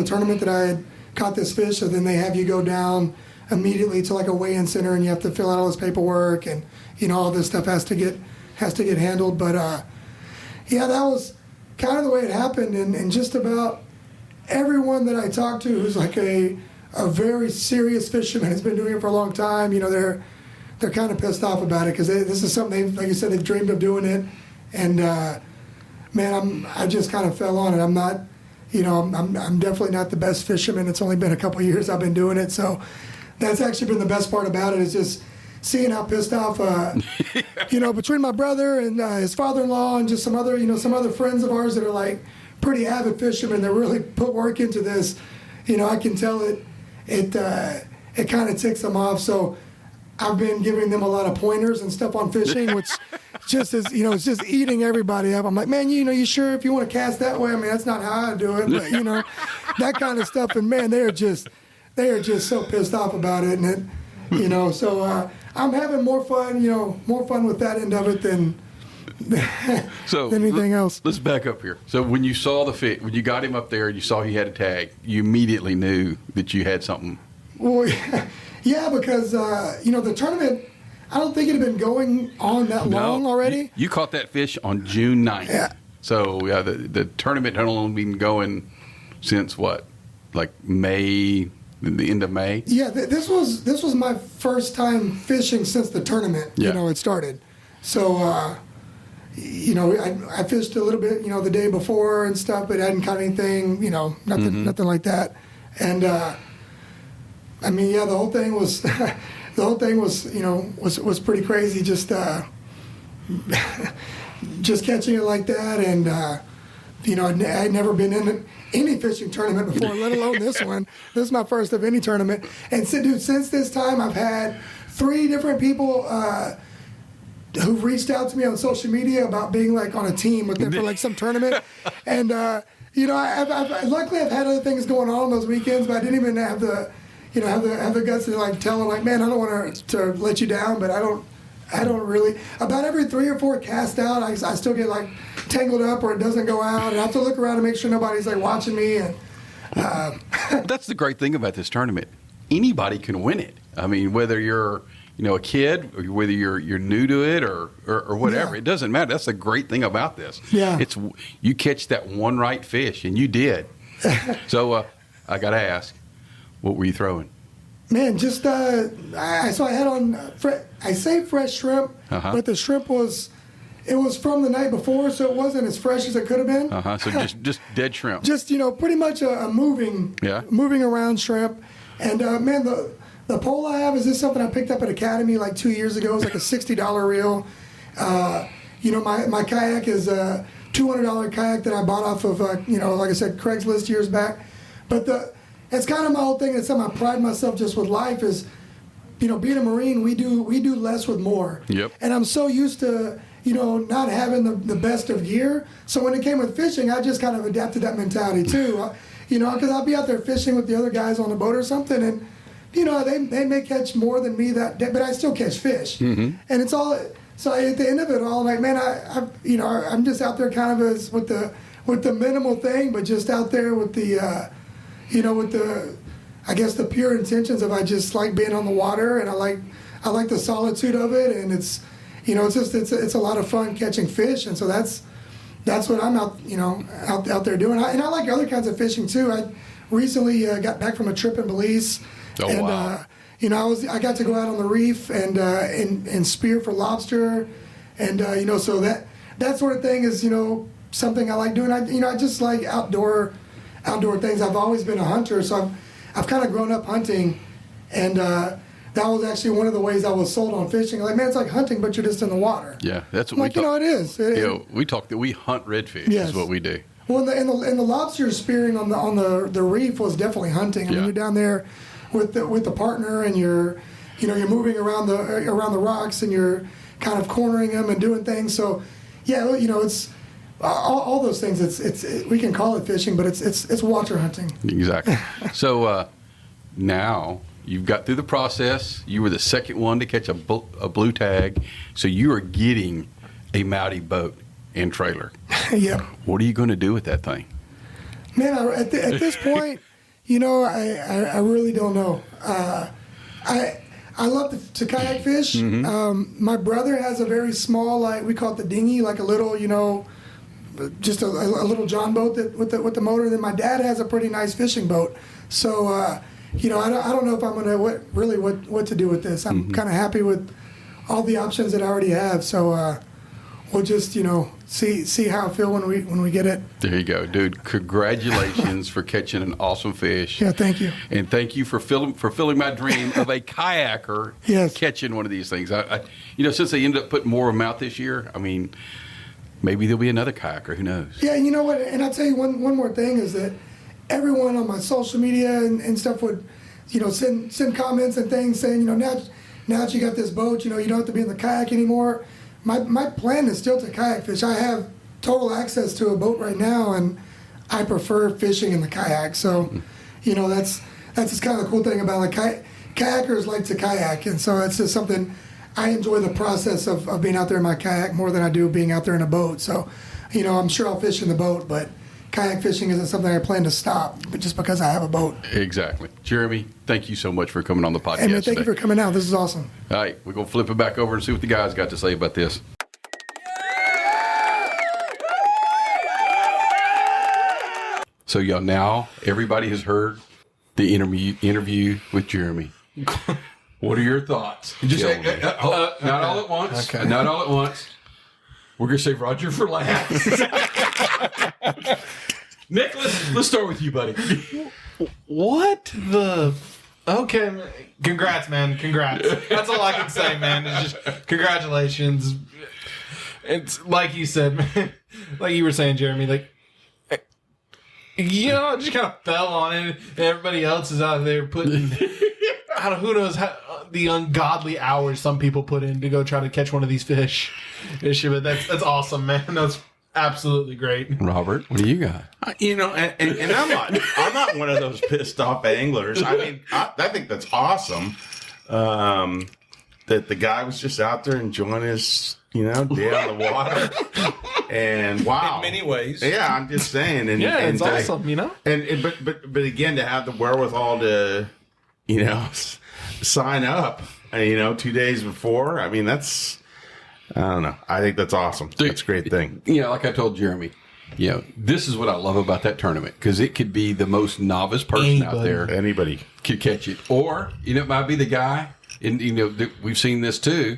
tournament that I had caught this fish. So then they have you go down immediately to like a weigh-in center, and you have to fill out all this paperwork, and all this stuff has to get handled. But yeah, that was kind of the way it happened, and just about everyone that I talked to who's like a very serious fisherman, has been doing it for a long time, they're kind of pissed off about it, because this is something like you said, they've dreamed of doing it, and man, I just kind of fell on it. I'm not, I'm definitely not the best fisherman. It's only been a couple of years I've been doing it, so that's actually been the best part about it, is just seeing how pissed off, between my brother and his father-in-law and just some other friends of ours that are like pretty avid fishermen that really put work into this. I can tell it kind of ticks them off. So I've been giving them a lot of pointers and stuff on fishing, which just is, it's just eating everybody up. I'm like, man, you sure if you want to cast that way? I mean, that's not how I do it, but that kind of stuff. And man, they are just so pissed off about it, and so I'm having more fun with that end of it than anything else. Let's back up here. So when you saw the fish, when you got him up there and you saw he had a tag, you immediately knew that you had something. Well, yeah, because the tournament, I don't think it had been going on that long already. You caught that fish on June 9th. Yeah. So yeah, the tournament had only been going since what, like May. The end of May. Yeah, this was my first time fishing since the tournament. Yeah. It started. So, I fished a little bit, the day before and stuff, but I hadn't caught anything, nothing like that. And I mean, yeah, the whole thing was was pretty crazy. Just just catching it like that, and I'd never been in any fishing tournament before, let alone this one. This is my first of any tournament. And since this time, I've had 3 different people who've reached out to me on social media about being like on a team with them for like some tournament. And luckily I've had other things going on those weekends, but I didn't even have the have the guts to like tell them like, man, I don't want to let you down, but I don't really. About every 3 or 4 cast out, I still get like tangled up or it doesn't go out, and I have to look around to make sure nobody's like watching me. And that's the great thing about this tournament. Anybody can win it. I mean, whether you're a kid, or whether you're new to it or whatever, It doesn't matter. That's the great thing about this. Yeah, it's you catch that one right fish, and you did. So I got to ask, what were you throwing? Man, just I had on I say fresh shrimp, but the shrimp was from the night before, so it wasn't as fresh as it could have been. So just dead shrimp. Just pretty much a moving around shrimp. And man, the pole I have is something I picked up at Academy like 2 years ago. It was like a $60 reel. My kayak is $200 kayak that I bought off of, like I said, Craigslist years back. But it's kind of my whole thing. It's something I pride myself just with life is, being a Marine, we do less with more. Yep. And I'm so used to, not having the best of gear. So when it came with fishing, I just kind of adapted that mentality too. Because I'll be out there fishing with the other guys on the boat or something, and they may catch more than me that day, but I still catch fish. Mm-hmm. And it's all. So at the end of it all, I'm like, man, I'm just out there kind of as with the minimal thing, but just out there with the, with the, I guess the pure intentions of I just like being on the water, and I like the solitude of it, and it's, it's a lot of fun catching fish, and so that's what I'm out there doing. And I like other kinds of fishing too. I recently got back from a trip in Belize. Oh, and, wow. I got to go out on the reef and spear for lobster, and so that sort of thing is something I like doing. I just like outdoor things. I've always been a hunter, so I've kind of grown up hunting, and that was actually one of the ways I was sold on fishing. Like, man, it's like hunting, but you're just in the water. Yeah, that's what it is. We talk that we hunt redfish. Yes. Is what we do. Well, and the lobster spearing on the reef was definitely hunting. I mean, you're down there with the partner, and you're moving around the rocks, and you're kind of cornering them and doing things. So, yeah, it's all those things. It's we can call it fishing, but it's water hunting. Exactly. So now you've got through the process. You were the second one to catch a blue tag, so you are getting a Mowdy boat and trailer. Yep. What are you going to do with that thing? Man, at this point, I really don't know. I love to kayak fish. Mm-hmm. My brother has a very small, like we call it the dinghy, like a little, just a little John boat with the motor. Then my dad has a pretty nice fishing boat. So, I don't know if I'm gonna what to do with this. I'm kind of happy with all the options that I already have. So we'll just see how I feel when we get it. There you go, dude. Congratulations for catching an awesome fish. Yeah, thank you. And thank you for fulfilling my dream of a kayaker catching one of these things. I since they ended up putting more of them out this year, I mean, maybe there'll be another kayaker. Who knows? Yeah, you know what? And I'll tell you one more thing is that everyone on my social media and stuff would, send comments and things saying, now that you got this boat, you don't have to be in the kayak anymore. My plan is still to kayak fish. I have total access to a boat right now, and I prefer fishing in the kayak. So, that's just kind of the cool thing about like kayakers like to kayak, and so it's just something I enjoy the process of being out there in my kayak more than I do being out there in a boat. So, I'm sure I'll fish in the boat, but kayak fishing isn't something I plan to stop, but just because I have a boat. Exactly. Jeremy, thank you so much for coming on the podcast. Hey, man, thank today. you for coming out. This is awesome. All right, we're going to flip it back over and see what the guys got to say about this. So, y'all, now everybody has heard the interview with Jeremy. What are your thoughts? Just not all at once. Okay. Not all at once. We're going to save Roger for last. Nick, let's start with you, buddy. What the... Okay, congrats, man. Congrats. That's all I can say, man. It's just congratulations. It's like you said, man. Like you were saying, Jeremy, like, it just kind of fell on it. And everybody else is out there putting... who knows how the ungodly hours some people put in to go try to catch one of these fish. But that's awesome, man. That's absolutely great. Robert, what do you got? And I'm not one of those pissed off anglers. I mean, I think that's awesome. That the guy was just out there enjoying his, day on the water. And wow. In many ways. Yeah, I'm just saying. And it's awesome, But again, to have the wherewithal to, sign up, 2 days before. I mean, I don't know. I think that's awesome. That's a great thing. Like I told Jeremy, this is what I love about that tournament, because it could be the most novice person out there. Anybody could catch it. Or, it might be the guy, and, we've seen this too,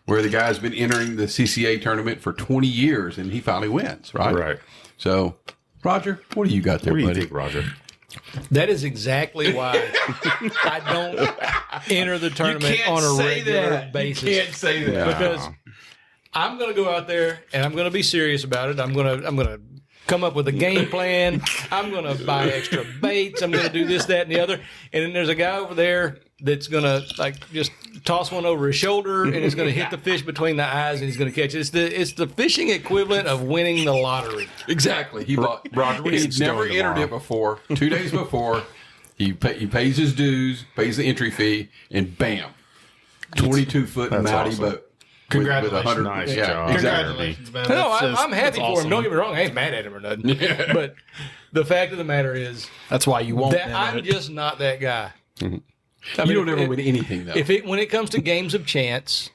where the guy's been entering the CCA tournament for 20 years and he finally wins, right? Right. So, Roger, what do you got there, buddy? What do you think, Roger? That is exactly why I don't enter the tournament on a regular basis. You can't say that. Because I'm going to go out there and I'm going to be serious about it. I'm going to come up with a game plan. I'm going to buy extra baits. I'm going to do this, that, and the other. And then there's a guy over there that's going to just toss one over his shoulder and it's going to hit the fish between the eyes and he's going to catch it. It's the fishing equivalent of winning the lottery. Exactly. He bought. Roger, we He'd should never story entered tomorrow. it before. 2 days before, he pays his dues, pays the entry fee, and bam, 22-foot That's Matty awesome. boat. Congratulations. With 100 Nice yeah, job. exactly. Congratulations, man. No, That's I'm happy for awesome. him. Don't get me wrong. I ain't mad at him or nothing. But the fact of the matter is That's why you won't. that I'm just not that guy. I You mean, don't ever win anything, though. When it comes to games of chance,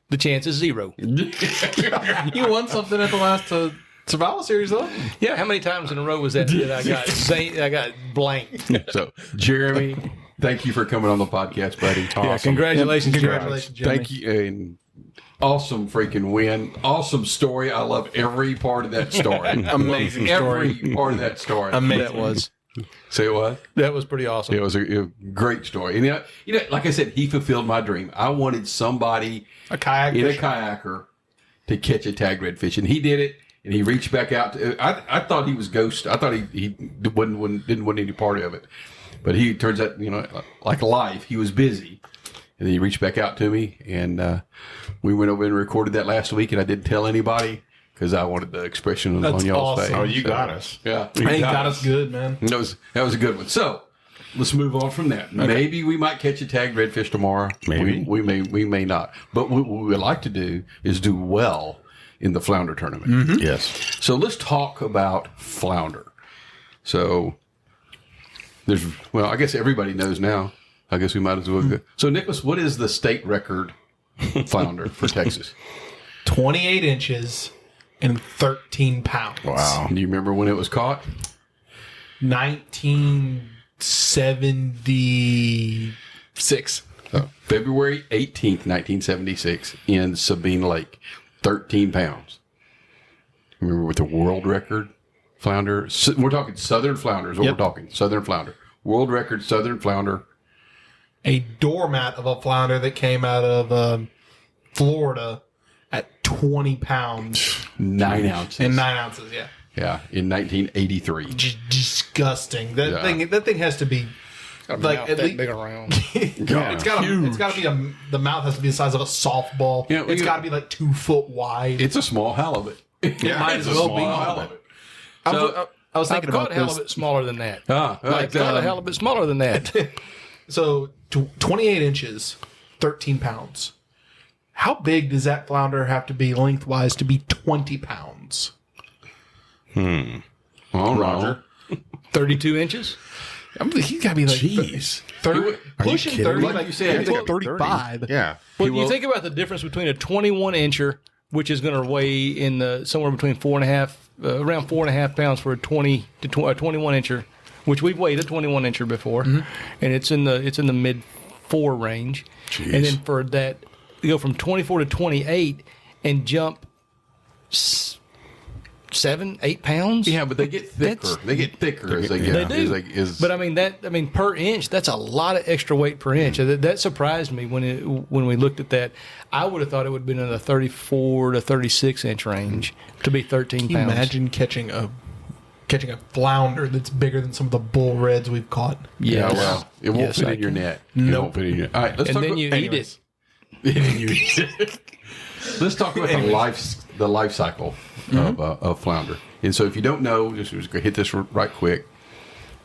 the chance is 0. You won something at the last Survival Series, though. Yeah, how many times in a row was that I got blanked? So, Jeremy, thank you for coming on the podcast, buddy. Yeah, congratulations, Congratulations, Jimmy. Thank you. And awesome freaking win. Awesome story. I love every part of that story. Amazing Every story. part of that story. That was Say what? that was pretty awesome. It was a great story. And, like I said, he fulfilled my dream. I wanted somebody A kayak in a fisher. kayaker to catch a tag redfish. And he did it. And he reached back out. I thought he was ghost. I thought he didn't want any part of it. But he turns out, like life, he was busy. And then he reached back out to me. And we went over and recorded that last week. And I didn't tell anybody because I wanted the expression on That's y'all's awesome. face. Oh, you got us. Yeah. He got us good, man. That was a good one. So let's move on from that. Maybe we might catch a tagged redfish tomorrow. Maybe. We may not. But what we would like to do is do well in the flounder tournament. Mm-hmm. Yes. So let's talk about flounder. So I guess everybody knows now. I guess we might as well go. So Nicholas, what is the state record flounder for Texas? 28 inches and 13 pounds. Wow. Do you remember when it was caught? 1976. February 18th, 1976 in Sabine Lake. 13 pounds. Remember with the world record flounder? We're talking southern flounder is what we're talking. Southern flounder. World record southern flounder. A doormat of a flounder that came out of Florida at 20 pounds 9 ounces. and 9 ounces. Yeah. Yeah, in 1983. Disgusting. That thing has to be like at least big around. it's got to be the mouth has to be the size of a softball. Yeah, It's got to be like 2 foot wide. It's a small halibut. It might as It's a well small be. halibut. I was I've thinking caught about this. halibut smaller than that. Like, I've caught a halibut smaller than that. So 28 inches, 13 pounds. How big does that flounder have to be lengthwise to be 20 pounds? Oh, Roger. 32 inches? He's got to be like Jeez. 30, pushing kidding 30, me? Like like you said, like 35. Yeah. Well, you think about the difference between a 21 incher, which is going to weigh in somewhere between around 4.5 pounds for a 21 incher, which we've weighed a 21 incher before, and it's in the mid 4 range. Jeez. And then for that, you go from 24 to 28 and jump 7-8 pounds. Yeah, but they get thicker. They get thicker as they get. They do. But I mean per inch, that's a lot of extra weight per inch. That surprised me when we looked at that. I would have thought it would have been in the 34 to 36 inch range to be 13 Can you pounds. imagine catching a flounder that's bigger than some of the bull reds we've caught? Yes. well, it won't Yes, fit I in your can. net. It won't fit in your. All right, let's And talk then about, you eat it. Let's talk about the life cycle of flounder. And so, if you don't know, just hit this right quick.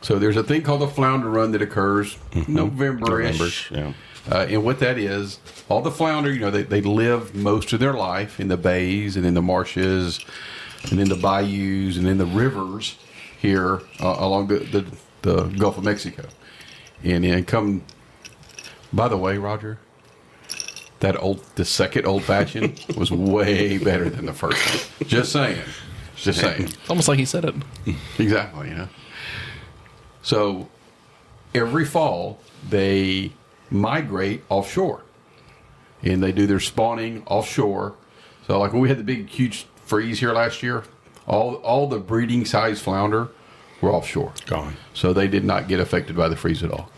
So, there's a thing called the flounder run that occurs November-ish. Yeah. And what that is, all the flounder, they live most of their life in the bays and in the marshes and in the bayous and in the rivers here along the Gulf of Mexico. And come, by the way, Roger, the second old fashioned was way better than the first one. Just saying. It's almost like he said it. Exactly, So every fall they migrate offshore and they do their spawning offshore. So like when we had the big huge freeze here last year, all the breeding size flounder were offshore. Gone. So they did not get affected by the freeze at all.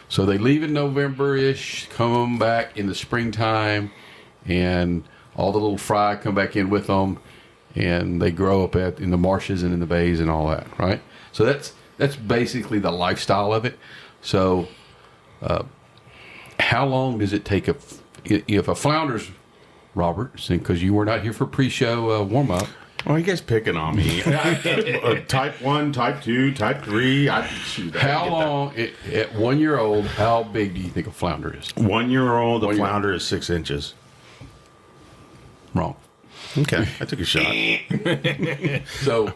So they leave in November-ish, come back in the springtime, and all the little fry come back in with them, and they grow up in the marshes and in the bays and all that, right? So that's basically the lifestyle of it. So how long does it take if a flounder's, Robert, because you were not here for pre-show warm-up. Why are you guys picking on me? Type 1, Type 2, Type 3. How long, at 1 year old, how big do you think a flounder is? 1 year old, a flounder is 6 inches. Wrong. Okay, I took a shot. So,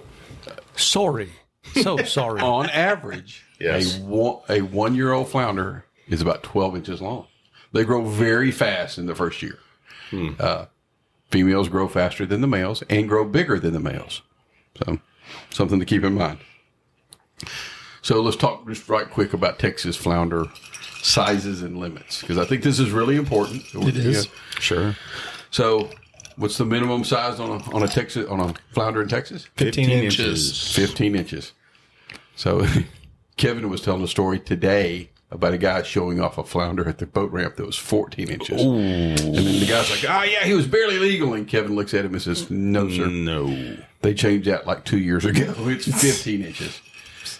Sorry. So sorry. on average, Yes. a 1 year old flounder is about 12 inches long. They grow very fast in the first year. Females grow faster than the males and grow bigger than the males. So, something to keep in mind. So, let's talk just right quick about Texas flounder sizes and limits, because I think this is really important. It is. Sure. So, what's the minimum size on a flounder in Texas? 15 inches. 15 inches. So, Kevin was telling a story today about a guy showing off a flounder at the boat ramp that was 14 inches. Ooh. And then the guy's like, oh, yeah, he was barely legal. And Kevin looks at him and says, no, sir. No. They changed that like 2 years ago. It's 15 inches.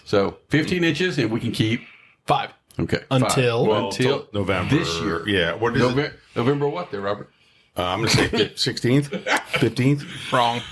So 15 inches, and we can keep 5. Okay. Until? Well, until November. This year. Yeah. What is it? November what there, Robert? I'm going to say 16th, 15th. Wrong.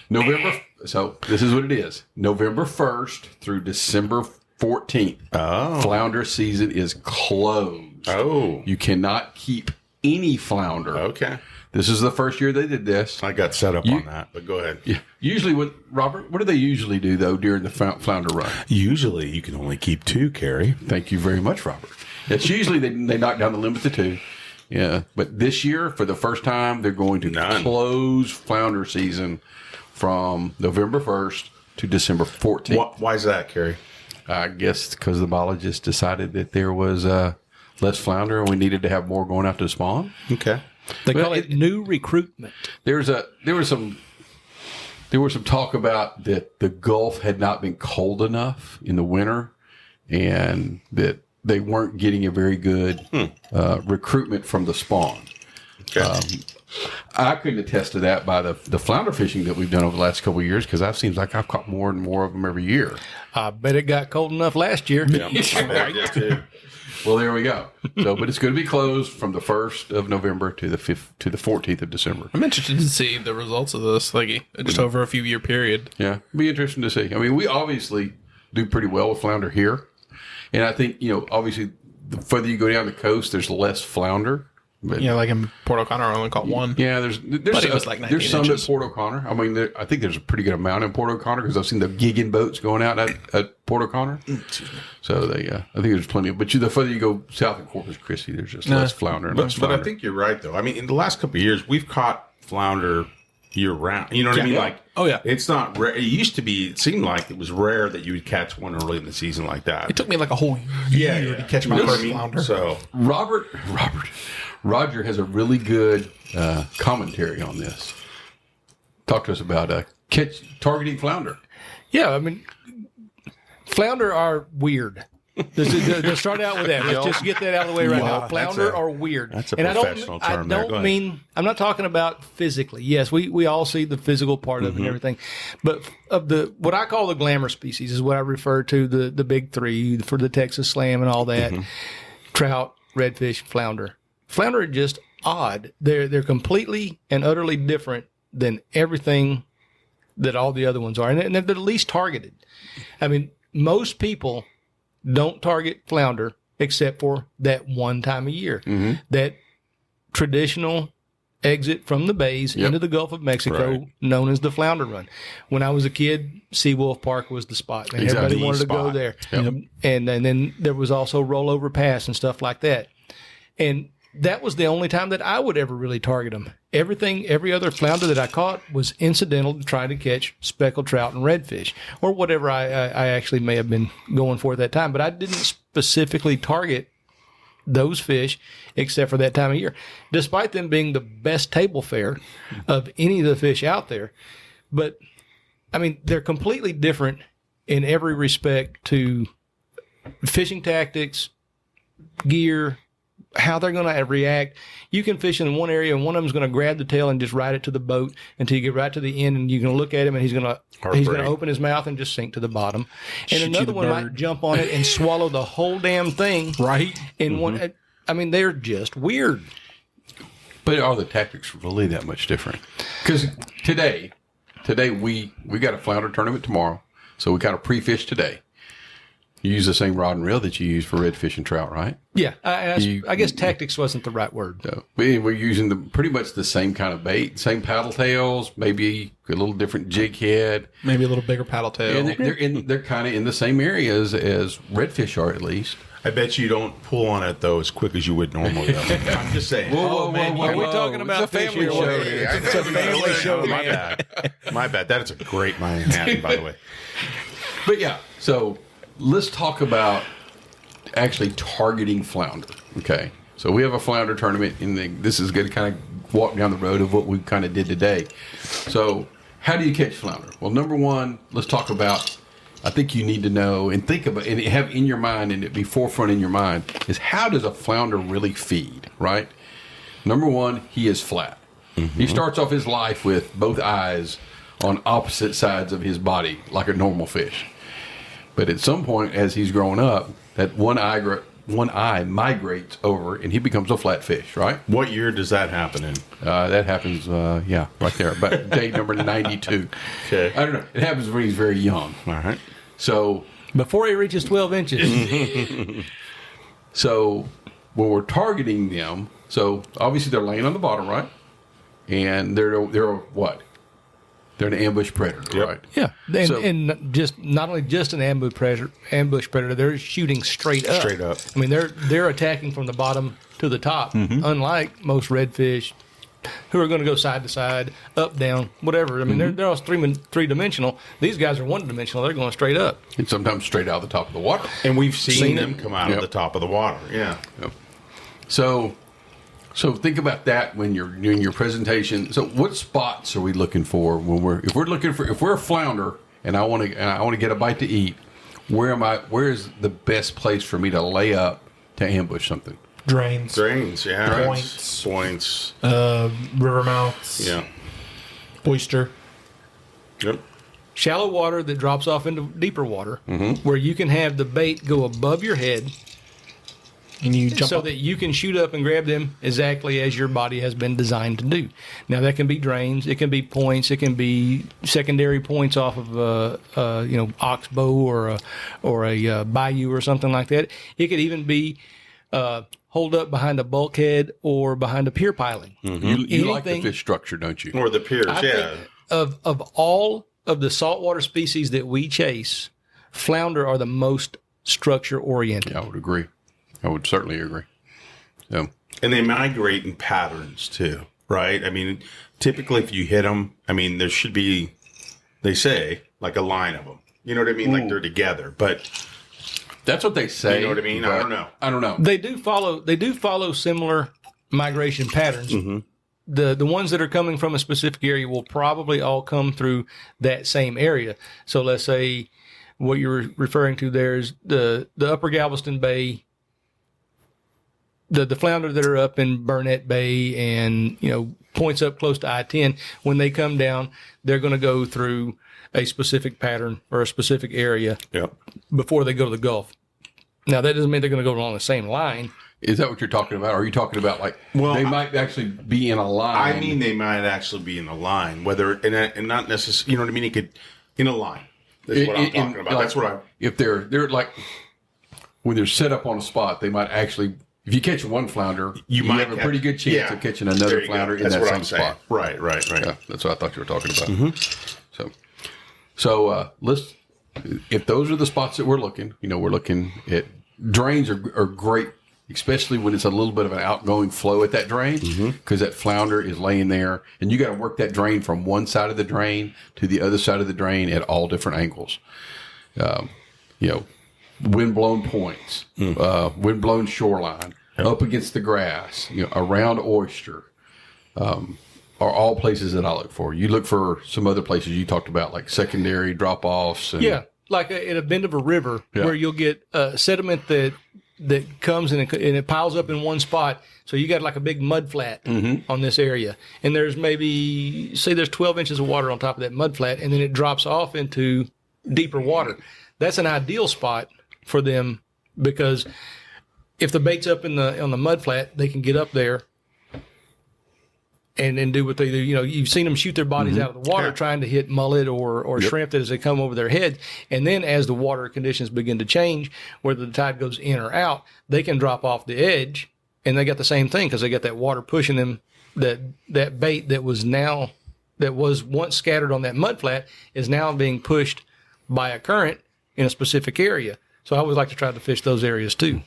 November. So this is what it is. November 1st through December 14th. Oh. Flounder season is closed. Oh. You cannot keep any flounder. Okay. This is the first year they did this. I got set up on that, but go ahead. Yeah. Usually, what do they usually do, though, during the flounder run? Usually, you can only keep 2, Carrie. Thank you very much, Robert. It's usually they knock down the limit to 2. Yeah. But this year, for the first time, they're going to close flounder season from November 1st to December 14th. Why is that, Carrie? I guess because the biologists decided that there was less flounder and we needed to have more going out to spawn. Okay. They call it new recruitment. There was some talk about that the Gulf had not been cold enough in the winter, and that they weren't getting a very good recruitment from the spawn. Okay. I couldn't attest to that by the flounder fishing that we've done over the last couple of years, because it seems like I've caught more and more of them every year. I bet it got cold enough last year. Yeah, I did too. Well, there we go. So, but it's going to be closed from the 1st of November to the 14th of December. I'm interested to see the results of this, like just over a few year period. Yeah, it'll be interesting to see. I mean, we obviously do pretty well with flounder here, and I think obviously the further you go down the coast, there's less flounder. But, Yeah, like in Port O'Connor, I only caught 1. Yeah, there's it was like 19 there's some inches. at Port O'Connor. I mean, I think there's a pretty good amount in Port O'Connor, because I've seen the gigging boats going out at Port O'Connor. So I think there's plenty. But the further you go south of Corpus Christi, there's just less flounder and less But flounder. I think you're right, though. I mean, in the last couple of years, we've caught flounder year round. You know what I mean? Yeah. Like, Oh, yeah. it's not rare. It used to be. It seemed like it was rare that you would catch one early in the season like that. It took me like a whole year to catch my You know what first I mean? flounder. So Roger has a really good commentary on this. Talk to us about targeting flounder. Yeah, I mean, flounder are weird. Let's start out with that. Let's just get that out of the way right now. Flounder are weird. That's a and professional term there. Go ahead. I'm not talking about physically. Yes, we all see the physical part of it and everything. But of what I call the glamour species is what I refer to, the big 3 for the Texas Slam and all that. Trout, redfish, flounder. Flounder are just odd. They're completely and utterly different than everything that all the other ones are. And they're the least targeted. I mean, most people don't target flounder except for that one time a year. That traditional exit from the bays into the Gulf of Mexico, known as the flounder run. When I was a kid, Seawolf Park was the spot. And everybody wanted to go there. Yep. And then there was also Rollover Pass and stuff like that. And that was the only time that I would ever really target them. Every other flounder that I caught was incidental to trying to catch speckled trout and redfish, or whatever I actually may have been going for at that time. But I didn't specifically target those fish except for that time of year, despite them being the best table fare of any of the fish out there. But, I mean, they're completely different in every respect to fishing tactics, gear, how they're going to react. You can fish in one area and one of them's going to grab the tail and just ride it to the boat until you get right to the end, and you're going to look at him and he's going to open his mouth and just sink to the bottom. And another one might jump on it and swallow the whole damn thing. Right. In one, I mean, they're just weird. But are the tactics really that much different? Because today we got a flounder tournament tomorrow, so we got a pre-fish today. You use the same rod and reel that you use for redfish and trout, right? Yeah, I guess tactics wasn't the right word. So we're using pretty much the same kind of bait, same paddle tails, maybe a little different jig head. Maybe a little bigger paddle tail. And they're kind of in the same areas as redfish are, at least. I bet you don't pull on it, though, as quick as you would normally, though. I'm just saying. Whoa, are we talking about it's a family fish show? here? It's a family show. My bad. My bad. That is a great Manhattan, by the way. But yeah, so let's talk about actually targeting flounder. Okay, so we have a flounder tournament, and this is going to kind of walk down the road of what we kind of did today. So how do you catch flounder? Well, number one, let's talk about, I think you need to know and think about and have in your mind, and it be forefront in your mind, is how does a flounder really feed, right? Number one, he is flat. He starts off his life with both eyes on opposite sides of his body, like a normal fish. But at some point, as he's growing up, that one eye migrates over, and he becomes a flat fish, right? What year does that happen in? That happens, right there, about day number 92. Okay. I don't know. It happens when he's very young. All right. So Before he reaches 12 inches. So when we're targeting them, so obviously they're laying on the bottom, right? And they're what? They're an ambush predator, right? Yeah, and just not only just an ambush predator, they're shooting straight up. Straight up. I mean, they're attacking from the bottom to the top, unlike most redfish, who are going to go side to side, up, down, whatever. I mean, they're all three-dimensional. These guys are one-dimensional. They're going straight up. And sometimes straight out of the top of the water. And we've seen them come out of the top of the water. Yeah. Yep. So think about that when you're doing your presentation. So what spots are we looking for when if we're a flounder and I want to get a bite to eat, where is the best place for me to lay up to ambush something? Drains, yeah. Points. River mouths. Yeah. Oyster. Yep. Shallow water that drops off into deeper water, where you can have the bait go above your head, And you jump so up. that you can shoot up and grab them exactly as your body has been designed to do. Now that can be drains, it can be points, it can be secondary points off of oxbow or a bayou or something like that. It could even be holed up behind a bulkhead or behind a pier piling. You like the fish structure, don't you? Or the piers, I think of all of the saltwater species that we chase, flounder are the most structure oriented. Yeah, I would agree. I would certainly agree. So, And they migrate in patterns, too, right? I mean, typically if you hit them, I mean, there should be, they say, like a line of them. You know what I mean? Like they're together. But that's what they say. you know what I mean? I don't know. I don't know. They do follow similar migration patterns. The ones that are coming from a specific area will probably all come through that same area. So let's say what you're referring to there is the upper Galveston Bay, the flounder that are up in Burnett Bay and, points up close to I-10, when they come down, they're going to go through a specific pattern or a specific area before they go to the Gulf. Now, that doesn't mean they're going to go along the same line. Is that what you're talking about? Or are you talking about they might actually be in a line? I mean, they might actually be in a line, and not necessarily, you know what I mean? It could, in a line. That's what I'm talking about. That's what if they're like, when they're set up on a spot, they might actually, if you catch one flounder, you might have a pretty good chance of catching another flounder in that same spot. Right. Yeah, that's what I thought you were talking about. So let's, if those are the spots that we're looking at, drains are great, especially when it's a little bit of an outgoing flow at that drain, because that flounder is laying there, and you got to work that drain from one side of the drain to the other side of the drain at all different angles. Wind-blown points, wind-blown shoreline, up against the grass, around oyster, are all places that I look for. You look for some other places you talked about, like secondary drop-offs. And, like at a bend of a river where you'll get sediment that that comes and it piles up in one spot. So you got like a big mud flat on this area, and there's maybe there's 12 inches of water on top of that mud flat, and then it drops off into deeper water. That's an ideal spot for them because if the bait's up on the mud flat, they can get up there and then do what they do. You know, you've seen them shoot their bodies out of the water trying to hit mullet or shrimp as they come over their head. And then as the water conditions begin to change, whether the tide goes in or out, they can drop off the edge, and they got the same thing because they got that water pushing them. That bait that was once scattered on that mud flat is now being pushed by a current in a specific area. So I always like to try to fish those areas too.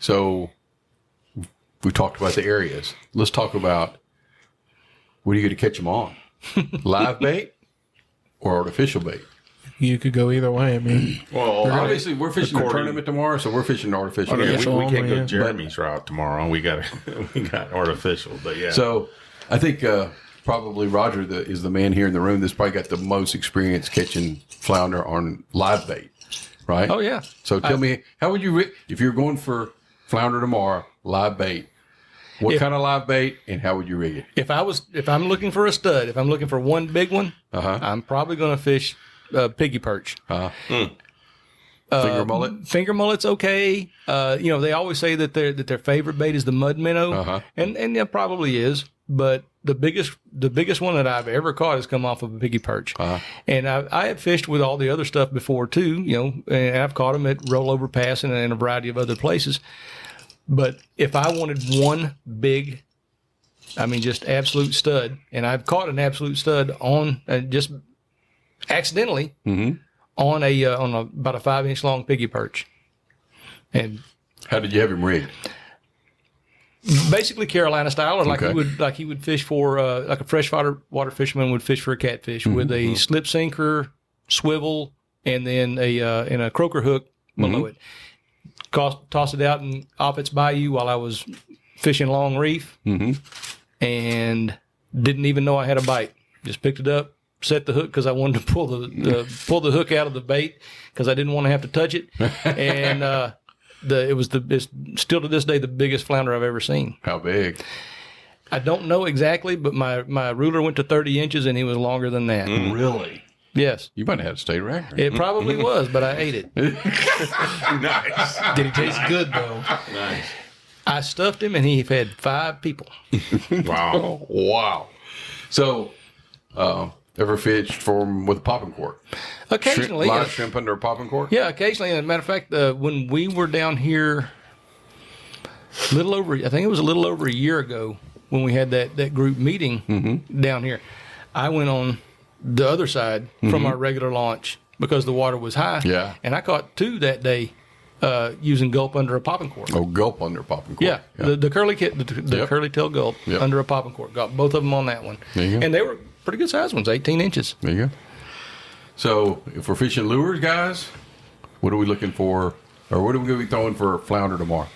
So we talked about the areas. Let's talk about what are you going to catch them on? Live bait or artificial bait? You could go either way. I mean, Well, Obviously, we're fishing the tournament tomorrow, so we're fishing artificial. we bait. can't go Jeremy's route tomorrow. We got artificial, but yeah. So I think probably Roger is the man here in the room that's probably got the most experience catching flounder on live bait, right? Oh, yeah. So tell me, how would you, if you're going for flounder tomorrow, live bait, what kind of live bait and how would you rig it? If I'm looking for a stud, if I'm looking for one big one, I'm probably going to fish piggy perch. Finger mullet? Finger mullet's okay. They always say that their favorite bait is the mud minnow, and it probably is. But the biggest one that I've ever caught has come off of a piggy perch, and I have fished with all the other stuff before too. And I've caught them at rollover pass and in a variety of other places. But if I wanted one big, just absolute stud, and I've caught an absolute stud on just accidentally on about a 5-inch long piggy perch. And how did you have him rigged? Basically Carolina style, or like he would fish for like a freshwater fisherman would fish for a catfish with a slip sinker, swivel, and then a croaker hook below it. Toss it out and off its bayou while I was fishing long reef, and didn't even know I had a bite. Just picked it up, set the hook because I wanted to pull the hook out of the bait because I didn't want to have to touch it, and it's still to this day the biggest flounder I've ever seen. How big? I don't know exactly, but my ruler went to 30 inches and he was longer than that. Really? Yes. You might have had a state record. It probably was, but I ate it. Nice. did it taste good though? Nice. I stuffed him and he fed 5 people. Wow. Wow. So, ever fished with a popping cork? Occasionally. Live shrimp under a popping cork? Yeah, occasionally. As a matter of fact, when we were down here I think it was a little over a year ago when we had that group meeting down here, I went on the other side from our regular launch because the water was high. Yeah. And I caught 2 that day using gulp under a popping cork. Oh, gulp under a popping cork. Yeah. The curly curly tail gulp under a popping cork. Got both of them on that one. There you go. And they were pretty good sized ones, 18 inches. There you go. So, if we're fishing lures, guys, what are we looking for, or what are we going to be throwing for flounder tomorrow?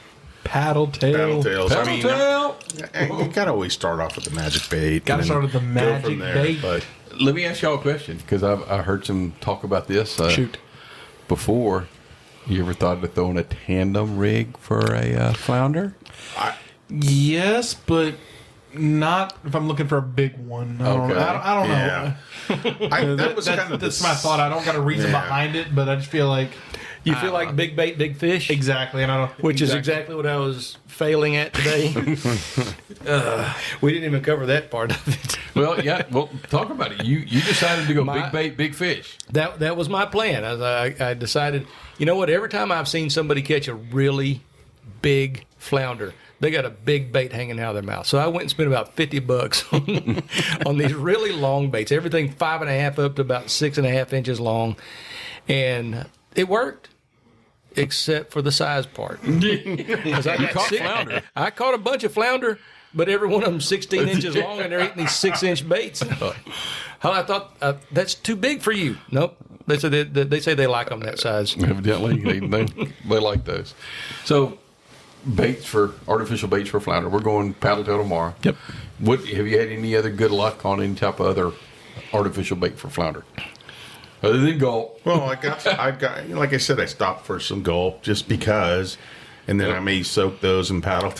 Paddle tail. Tails. Paddle tail. You gotta always start off with the magic bait. Gotta and start with the go magic from there, bait. But Let me ask y'all a question, because I heard some talk about this Shoot. before. You ever thought of throwing a tandem rig for a flounder? Yes, but not if I'm looking for a big one. I don't know. That's my thought. I don't got a reason behind it, but I just feel like You feel like big bait, big fish? exactly, and I don't. Which is exactly what I was failing at today. We didn't even cover that part of it. Well, yeah. Well, talk about it. You decided to go big bait, big fish. That was my plan. I decided, you know what? Every time I've seen somebody catch a really big flounder, they got a big bait hanging out of their mouth. So I went and spent about $50 on these really long baits. Everything 5.5 up to about 6.5 inches long, and it worked. Except for the size part. Because I caught flounder. I caught a bunch of flounder, but every one of them 16 inches long, and they're eating these 6-inch baits. I thought, that's too big for you. Nope. They say they like them that size. Evidently, they like those. So, artificial baits for flounder. We're going paddle tail tomorrow. Yep. Have you had any other good luck on any type of other artificial bait for flounder? Other than gulp. well, I got like I said, I stopped for some gulp just because And then I may soak those in paddle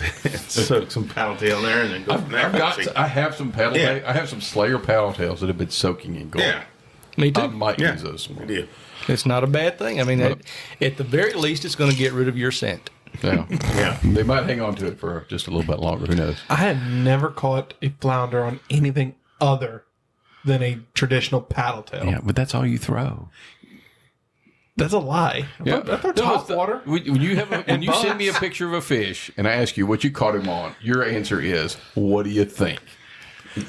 soak some paddle tail there, and then go from there. I have some paddle. Yeah. I have some Slayer paddle tails that have been soaking in gold. Yeah. Me too. I might Yeah. use those. Good deal. It's not a bad thing. I mean, at the very least, it's going to get rid of your scent. Yeah. Yeah. They might hang on to it for just a little bit longer. Who knows? I had never caught a flounder on anything other than a traditional paddle tail. Yeah, but that's all you throw. That's a lie. I throw top water. When you send me a picture of a fish and I ask you what you caught him on, your answer is, "What do you think?"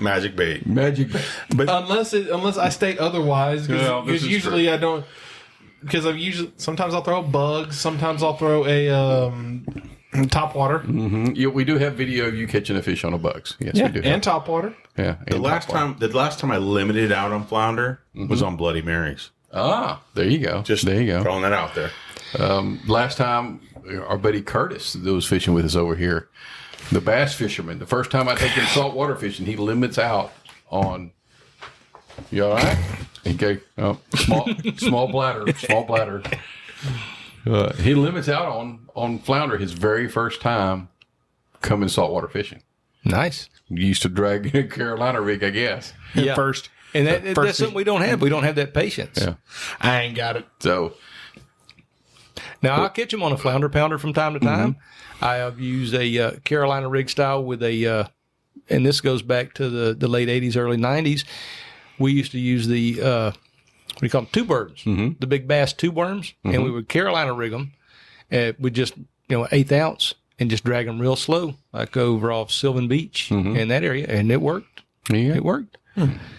Magic bait. Magic bait. But unless I state otherwise, Yeah, this because is usually true. I don't. Because sometimes I'll throw bugs. Sometimes I'll throw a top water. Yeah, we do have video of you catching a fish on a bugs. Yes, Yeah, we do. and top water. Yeah. The last time I limited out on flounder was on Bloody Marys. Ah, there you go. Just there you go. throwing that out there. Last time, our buddy Curtis that was fishing with us over here, the bass fisherman. The first time I take him saltwater fishing, he limits out on. You all right? Okay. Oh, small bladder. Small bladder. He limits out on flounder his very first time coming saltwater fishing. Nice. You used to drag a Carolina rig, I guess. Yeah. First. And that's something we don't have. We don't have that patience. Yeah. I ain't got it. So Now, I'll catch them on a flounder pounder from time to time. I have used a Carolina rig style with a, and this goes back to the late 80s, early 90s. We used to use the, what do you call them, tube worms, the big bass tube worms, and we would Carolina rig them with just, 1/8 ounce and just drag them real slow, like over off Sylvan Beach in that area, and it worked. yeah. It worked.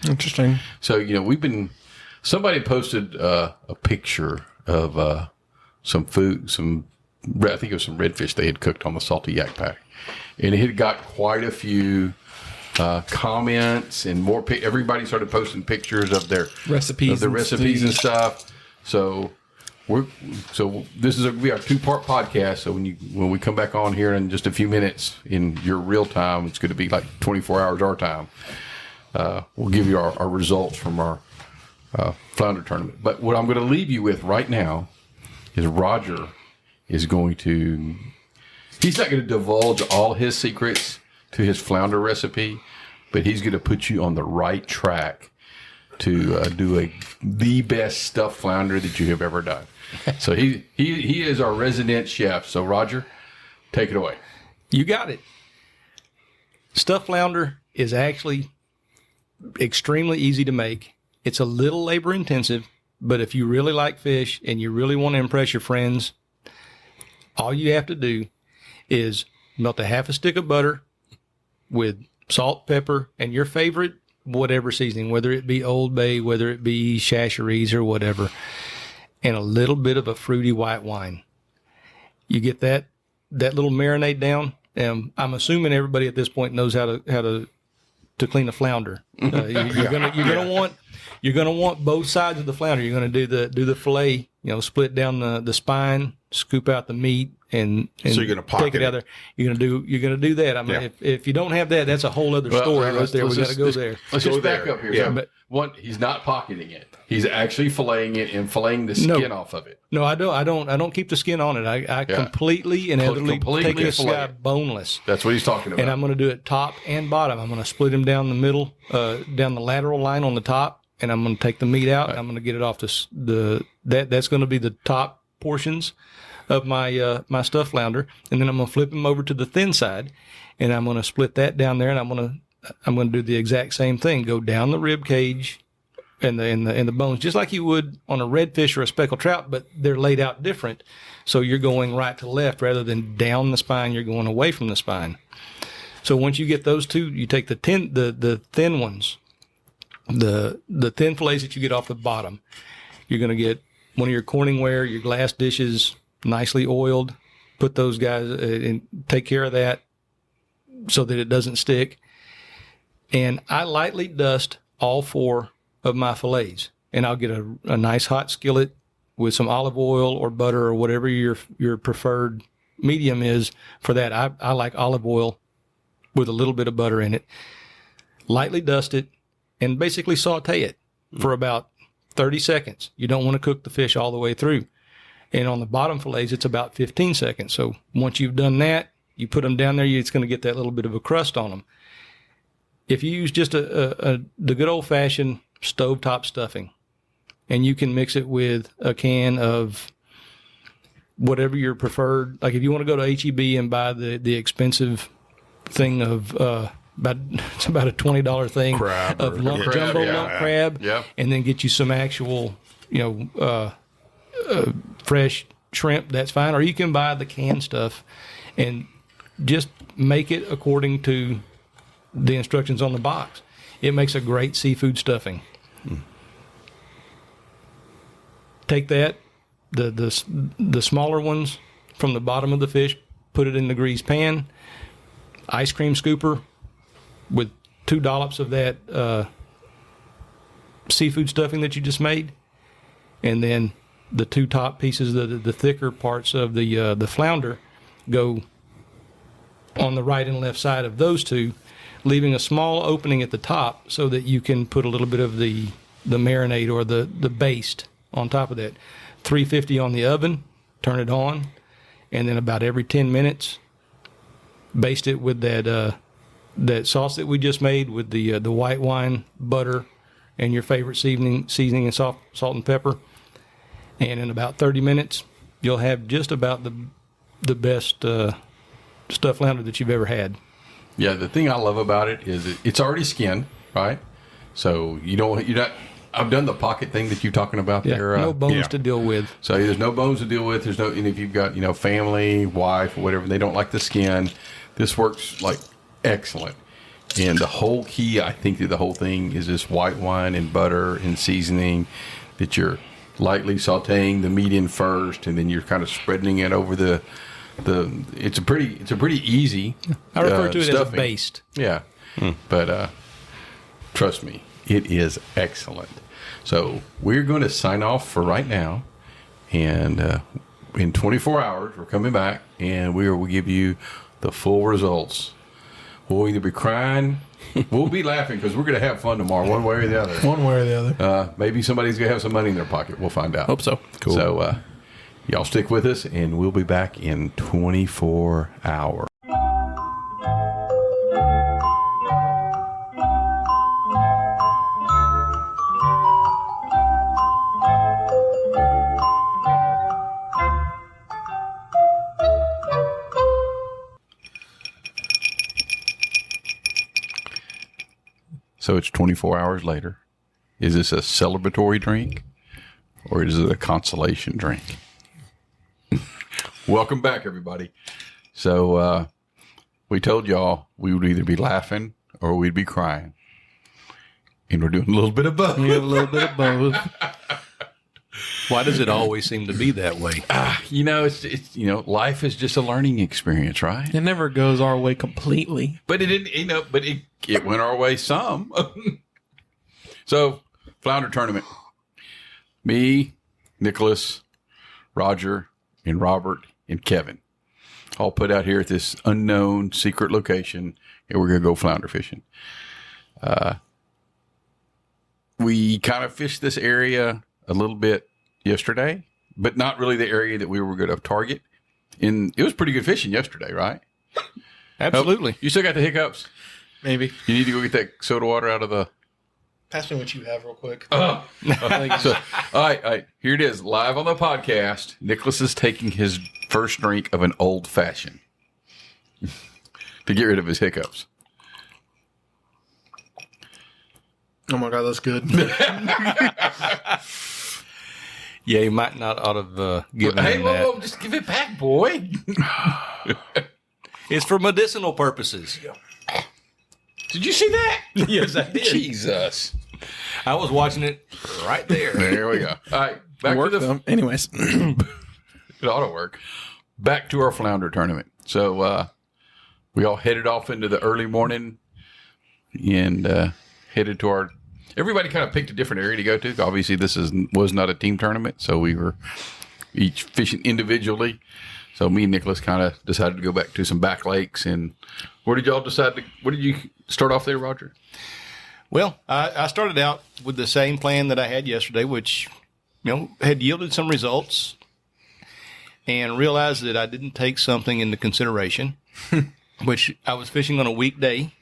Interesting. So somebody posted a picture of some food, I think it was some redfish they had cooked on the Salty Yak pack, and it had got quite a few comments and more. Everybody started posting pictures of their Recipes and stuff. So this is be our 2-part podcast. So when we come back on here in just a few minutes in your real time, it's going to be like 24 hours our time. We'll give you our results from our flounder tournament. But what I'm going to leave you with right now is Roger is going to. He's not going to divulge all his secrets to his flounder recipe, but he's going to put you on the right track to do the best stuffed flounder that you have ever done. So he is our resident chef. So Roger, take it away. You got it. Stuffed flounder is actually extremely easy to make. It's a little labor intensive, but if you really like fish and you really want to impress your friends, all you have to do is melt a half a stick of butter with salt, pepper, and your favorite whatever seasoning, whether it be Old Bay, whether it be Chachere's or whatever, and a little bit of a fruity white wine. You get that little marinade down, and I'm assuming everybody at this point knows how to clean a flounder. You're gonna want both sides of the flounder. You're gonna do the fillet, split down the spine, scoop out the meat, and So you're gonna pocket take it out there. You're gonna do that. I mean, if you don't have that, that's a whole other story right there. We got to go there. Let's Go just back there. up here. Yeah. So, but one, he's not pocketing it. He's actually filleting it and filleting the skin off of it. No, I don't keep the skin on it. I completely and utterly take this fillet guy it. boneless. That's what he's talking about. And I'm going to do it top and bottom. I'm going to split him down the middle, down the lateral line on the top, and I'm going to take the meat out. And I'm going to get it off that's going to be the top portions of my stuffed flounder, and then I'm going to flip him over to the thin side, and I'm going to split that down there, and I'm going to do the exact same thing. Go down the rib cage and the bones, just like you would on a redfish or a speckled trout, but they're laid out different. So you're going right to left rather than down the spine. You're going away from the spine. So once you get those two, you take the thin ones, the thin fillets that you get off the bottom. You're going to get one of your Corningware, your glass dishes, nicely oiled. Put those guys and take care of that so that it doesn't stick. And I lightly dust all 4 of my fillets, and I'll get a nice hot skillet with some olive oil or butter or whatever your preferred medium is for that. I like olive oil with a little bit of butter in it. Lightly dust it and basically saute it for about 30 seconds. You don't want to cook the fish all the way through. And on the bottom fillets, it's about 15 seconds. So once you've done that, you put them down there, it's going to get that little bit of a crust on them. If you use just the good old-fashioned stovetop stuffing, and you can mix it with a can of whatever your preferred, like if you want to go to H-E-B and buy the expensive thing of it's about a $20 thing Crab of jumbo lump crab, and then get you some actual, fresh shrimp, that's fine. Or you can buy the canned stuff and just make it according to the instructions on the box. It makes a great seafood stuffing. Take that, the smaller ones from the bottom of the fish, put it in the greased pan, ice cream scooper with 2 dollops of that seafood stuffing that you just made, and then the 2 top pieces, the thicker parts of the flounder, go on the right and left side of those 2, leaving a small opening at the top so that you can put a little bit of the marinade or the baste on top of that. 350 on the oven, turn it on, and then about every 10 minutes, baste it with that sauce that we just made with the white wine, butter, and your favorite seasoning and salt and pepper. And in about 30 minutes, you'll have just about the best stuffed flounder that you've ever had. Yeah, the thing I love about it is it's already skinned, right? So you're not. I've done the pocket thing that you're talking about there. No bones to deal with. So there's no bones to deal with. There's no, and if you've got family, wife, or whatever, they don't like the skin. This works like excellent. And the whole key, I think, that the whole thing is this white wine and butter and seasoning that you're lightly sautéing the meat in first, and then you're kind of spreading it over the. It's a pretty easy. I refer to it stuffing. as a baste. Yeah, but trust me, it is excellent. So we're going to sign off for right now, and in 24 hours we're coming back, and we will give you the full results. We'll either be crying, we'll be laughing, because we're going to have fun tomorrow, one way or the other. One way or the other. Maybe somebody's going to have some money in their pocket. We'll find out. Hope so. Cool. So y'all stick with us, and we'll be back in 24 hours. So it's 24 hours later. Is this a celebratory drink, or is it a consolation drink? Welcome back, everybody. So we told y'all we would either be laughing or we'd be crying. And we're doing a little bit of both. Yeah, a little bit of both. Why does it always seem to be that way? It's life is just a learning experience, right? It never goes our way completely. But it didn't, it went our way some. So, Flounder Tournament. Me, Nicholas, Roger, and Robert, and Kevin all put out here at this unknown secret location, and we're going to go flounder fishing. We kind of fished this area a little bit yesterday, but not really the area that we were going to target. And it was pretty good fishing yesterday, right? Absolutely. You still got the hiccups? Maybe. You need to go get that soda water out of the... Pass me what you have real quick. So, all right. Here it is, live on the podcast. Nicholas is taking his first drink of an old fashioned to get rid of his hiccups. Oh my God, that's good. Yeah, you might not ought to give him that. Whoa, just give it back, boy. It's for medicinal purposes. Did you see that? Yes, I did. Jesus. I was watching it right there. There we go. All right, back to the... Anyways. It ought to work. Back to our flounder tournament. So we all headed off into the early morning and headed to our... Everybody kind of picked a different area to go to. Obviously, this was not a team tournament, so we were each fishing individually. So me and Nicholas kind of decided to go back to some back lakes. And where did y'all decide to... Where did you start off there, Roger? Well, I started out with the same plan that I had yesterday, which, had yielded some results. and realized that I didn't take something into consideration, which I was fishing on a weekday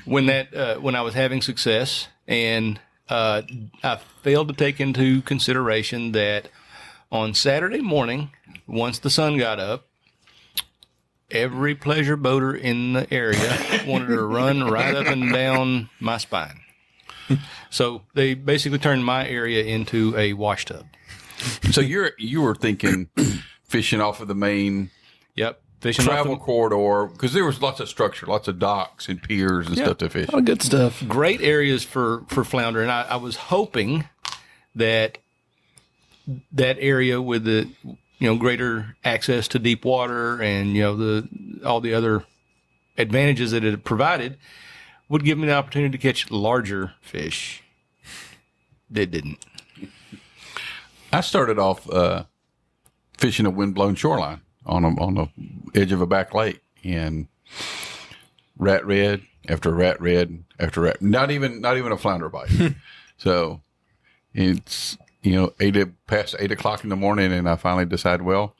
when I was having success, and I failed to take into consideration that on Saturday morning, once the sun got up, every pleasure boater in the area wanted to run right up and down my spine. So they basically turned my area into a wash tub. So you were thinking fishing off of the main Fishing travel corridor, because there was lots of structure, lots of docks and piers and stuff to fish. Oh, good stuff. Great areas for flounder, and I was hoping that area with the greater access to deep water and all the other advantages that it provided would give me the opportunity to catch larger fish. They didn't. I started off fishing a windblown shoreline on the edge of a back lake, and rat red after rat red after rat. Not even a flounder bite. So it's past 8 o'clock in the morning, and I finally decided, well,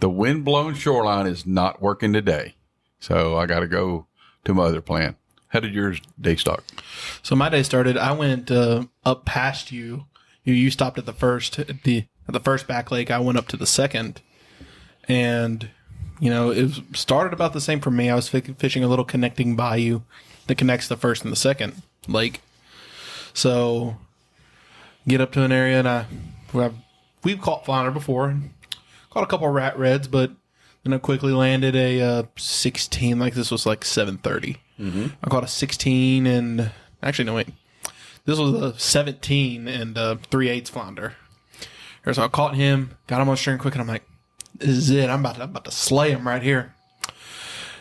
the windblown shoreline is not working today, so I got to go to my other plan. How did yours day start? So my day started. I went up past you. You stopped at the first back lake. I went up to the second, and it started about the same for me. I was fishing a little connecting bayou that connects the first and the second lake. So get up to an area, and we've caught flounder before, caught a couple of rat reds, but then I quickly landed a 16. Like this was like 7:30. Mm-hmm. I caught a 16 and actually no wait, this was a 17 and 3/8 flounder. So I caught him, got him on string quick, and I'm like, "This is it. I'm about to slay him right here."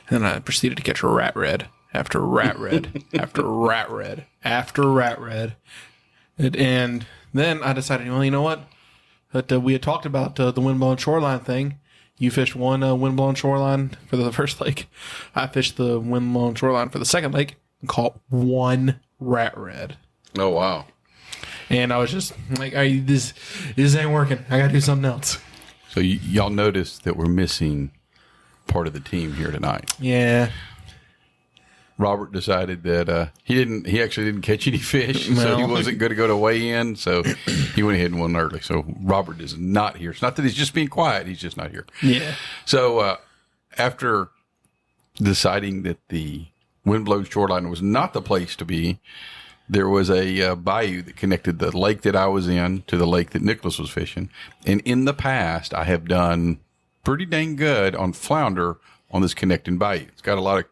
And I proceeded to catch a rat red after rat red after rat red after rat red. And then I decided, well, you know what? That we had talked about the windblown shoreline thing. You fished one windblown shoreline for the first lake. I fished the windblown shoreline for the second lake and caught one rat red. Oh, wow. And I was just like, this ain't working. I got to do something else. So y'all noticed that we're missing part of the team here tonight. Yeah. Robert decided that he actually didn't catch any fish, so he wasn't going to go to weigh in, so he went ahead and won early. So Robert is not here. It's not that he's just being quiet, he's just not here. Yeah. So after deciding that the windblown shoreline was not the place to be, there was a bayou that connected the lake that I was in to the lake that Nicholas was fishing. And in the past, I have done pretty dang good on flounder on this connecting bayou. It's got a lot of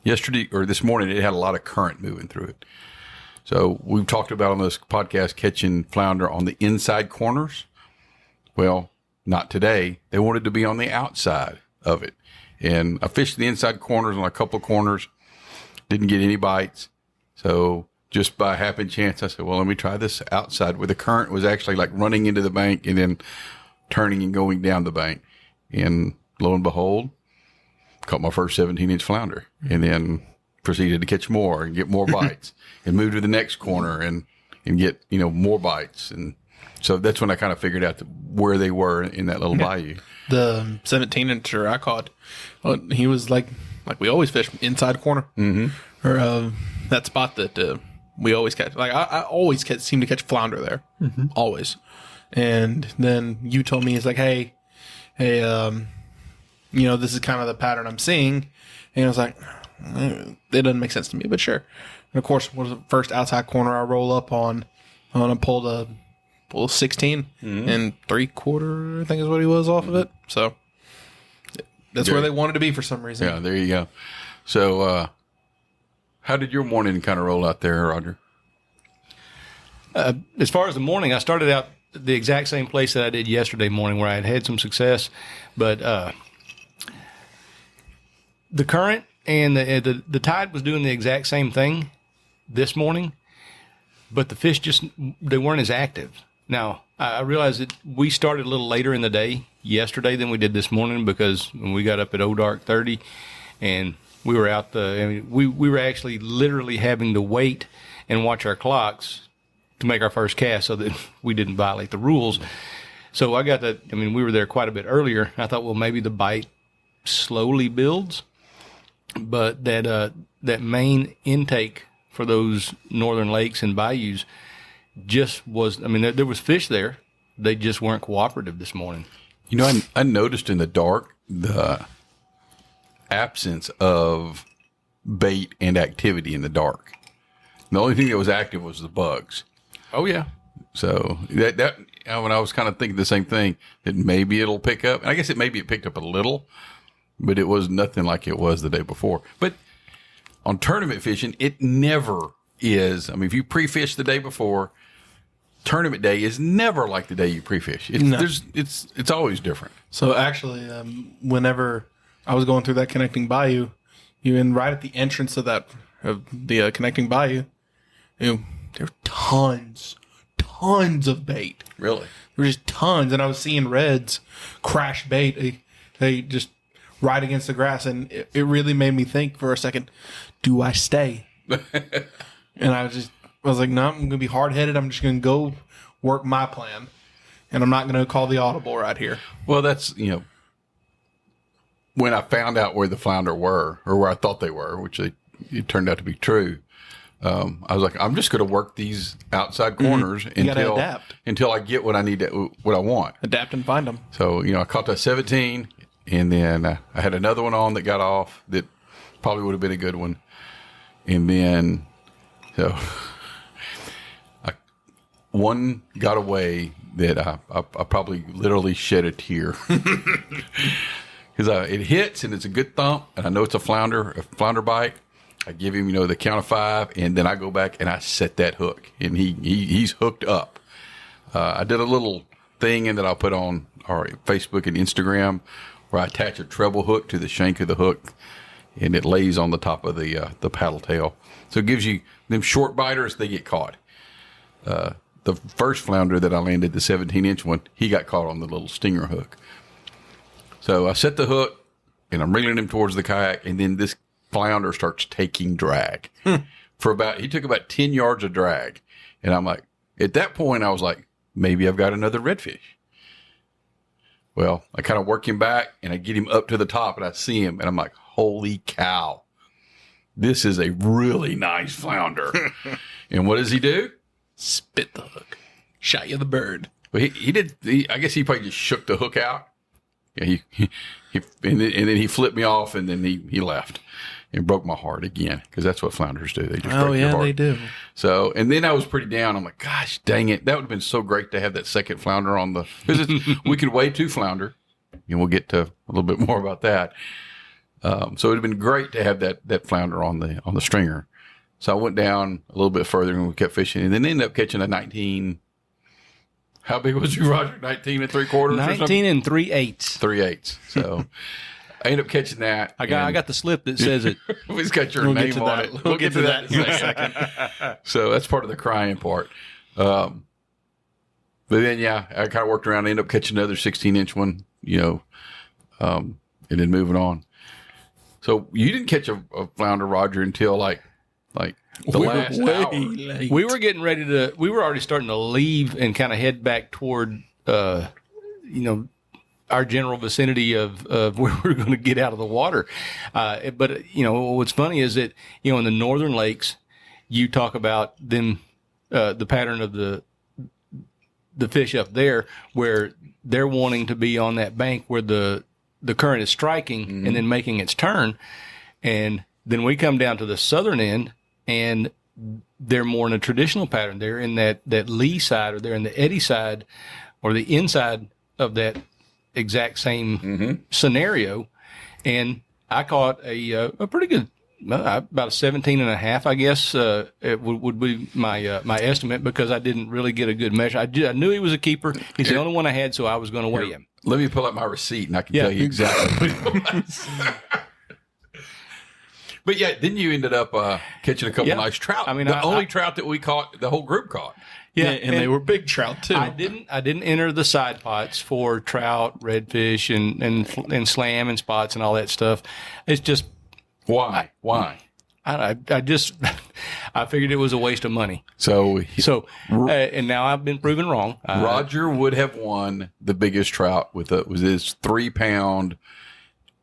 yesterday or this morning, it had a lot of current moving through it. So we've talked about on this podcast catching flounder on the inside corners. Well, not today. They wanted to be on the outside of it. And I fished the inside corners on a couple of corners. Didn't get any bites. So just by happen chance, I said, well, let me try this outside where the current was actually like running into the bank and then turning and going down the bank. And lo and behold, caught my first 17-inch flounder, and then proceeded to catch more and get more bites and move to the next corner and get, more bites. And so that's when I kind of figured out where they were in that little bayou. The 17-incher I caught, he was like we always fish inside corner, or that spot that we always catch. Like I always seem to catch flounder there, always. And then you told me, it's like, hey, this is kind of the pattern I'm seeing. And I was like, it doesn't make sense to me, but sure. And of course, was the first outside corner I roll up on a pull 16 and 3/4, I think is what he was off of it. So that's where they wanted to be for some reason. Yeah, there you go. So, how did your morning kind of roll out there, Roger? As far as the morning, I started out the exact same place that I did yesterday morning, where I had some success, but the current and the tide was doing the exact same thing this morning, but the fish they weren't as active. Now, I realized that we started a little later in the day yesterday than we did this morning, because when we got up at dark 30 and we were out we were actually literally having to wait and watch our clocks to make our first cast so that we didn't violate the rules. So I got that. I mean, we were there quite a bit earlier. I thought, well, maybe the bite slowly builds, but that main intake for those northern lakes and bayous just was. I mean, there was fish there. They just weren't cooperative this morning. You know, I noticed in the dark the absence of bait and activity in the dark. The only thing that was active was the bugs. Oh yeah. So that when I was kind of thinking the same thing, that maybe it'll pick up. And I guess it picked up a little, but it was nothing like it was the day before. But on tournament fishing, it never is. I mean, if you pre-fish the day before, tournament day is never like the day you pre-fish. It's always different. So actually, whenever I was going through that connecting bayou, right at the entrance of the connecting bayou, there were tons of bait. Really? There were just tons, and I was seeing reds crash bait. They just right against the grass, and it really made me think for a second, do I stay? And I was like, no, I'm going to be hard-headed. I'm just going to go work my plan, and I'm not going to call the audible right here. Well, that's, when I found out where the flounder were, or where I thought they were, which it turned out to be true, I was like, I'm just going to work these outside corners until I get what I need, what I want. Adapt and find them. So, I caught that 17, and then I had another one on that got off that probably would have been a good one. And then, so one got away that I probably literally shed a tear. Because it hits and it's a good thump, and I know it's a flounder bite. I give him, the count of 5, and then I go back and I set that hook, and he's hooked up. I did a little thing that I'll put on our Facebook and Instagram where I attach a treble hook to the shank of the hook, and it lays on the top of the paddle tail. So it gives you them short biters, they get caught. The first flounder that I landed, the 17-inch one, he got caught on the little stinger hook. So I set the hook, and I'm reeling him towards the kayak, and then this flounder starts taking drag. He took about 10 yards of drag. And I'm like, at that point, I was like, maybe I've got another redfish. Well, I kind of work him back, and I get him up to the top, and I see him, and I'm like, holy cow. This is a really nice flounder. And what does he do? Spit the hook. Shot you the bird. Well, I guess he probably just shook the hook out. Yeah, and then he flipped me off, and then he left and broke my heart again, because that's what flounders do. They just break your heart. They do. So, and then I was pretty down. I'm like, gosh, dang it. That would have been so great to have that second flounder on because we could weigh 2 flounder, and we'll get to a little bit more about that. So it would have been great to have that flounder on the stringer. So I went down a little bit further, and we kept fishing, and then ended up catching a 19. How big was you, Roger? 19 3/4? 19 and 3/8. 3/8. So I ended up catching that. I got the slip that says it. It's got your name on it. We'll get to that in a second. So that's part of the crying part. But then, I kind of worked around and ended up catching another 16-inch one, and then moving on. So you didn't catch a flounder, Roger, until like the last hour. Late. We were getting ready we were already starting to leave and kind of head back toward, our general vicinity of where we're going to get out of the water. But what's funny is that, in the northern lakes, you talk about them, the pattern of the fish up there where they're wanting to be on that bank where the current is striking and then making its turn. And then we come down to the southern end, and they're more in a traditional pattern. They're in that lee side, or they're in the eddy side, or the inside of that exact same scenario. And I caught a pretty good, about a 17 and a half, I guess, it would be my estimate, because I didn't really get a good measure. I knew he was a keeper. He's the only one I had, so I was going to weigh him. Let me pull up my receipt, and I can tell you exactly what it was. But then you ended up catching a couple nice trout. I mean, the only trout that we caught, the whole group caught. Yeah, and they were big trout too. I didn't enter the side pots for trout, redfish, and slam and spots and all that stuff. It's just why? I just I figured it was a waste of money. So And now I've been proven wrong. Roger would have won the biggest trout with his 3 pound,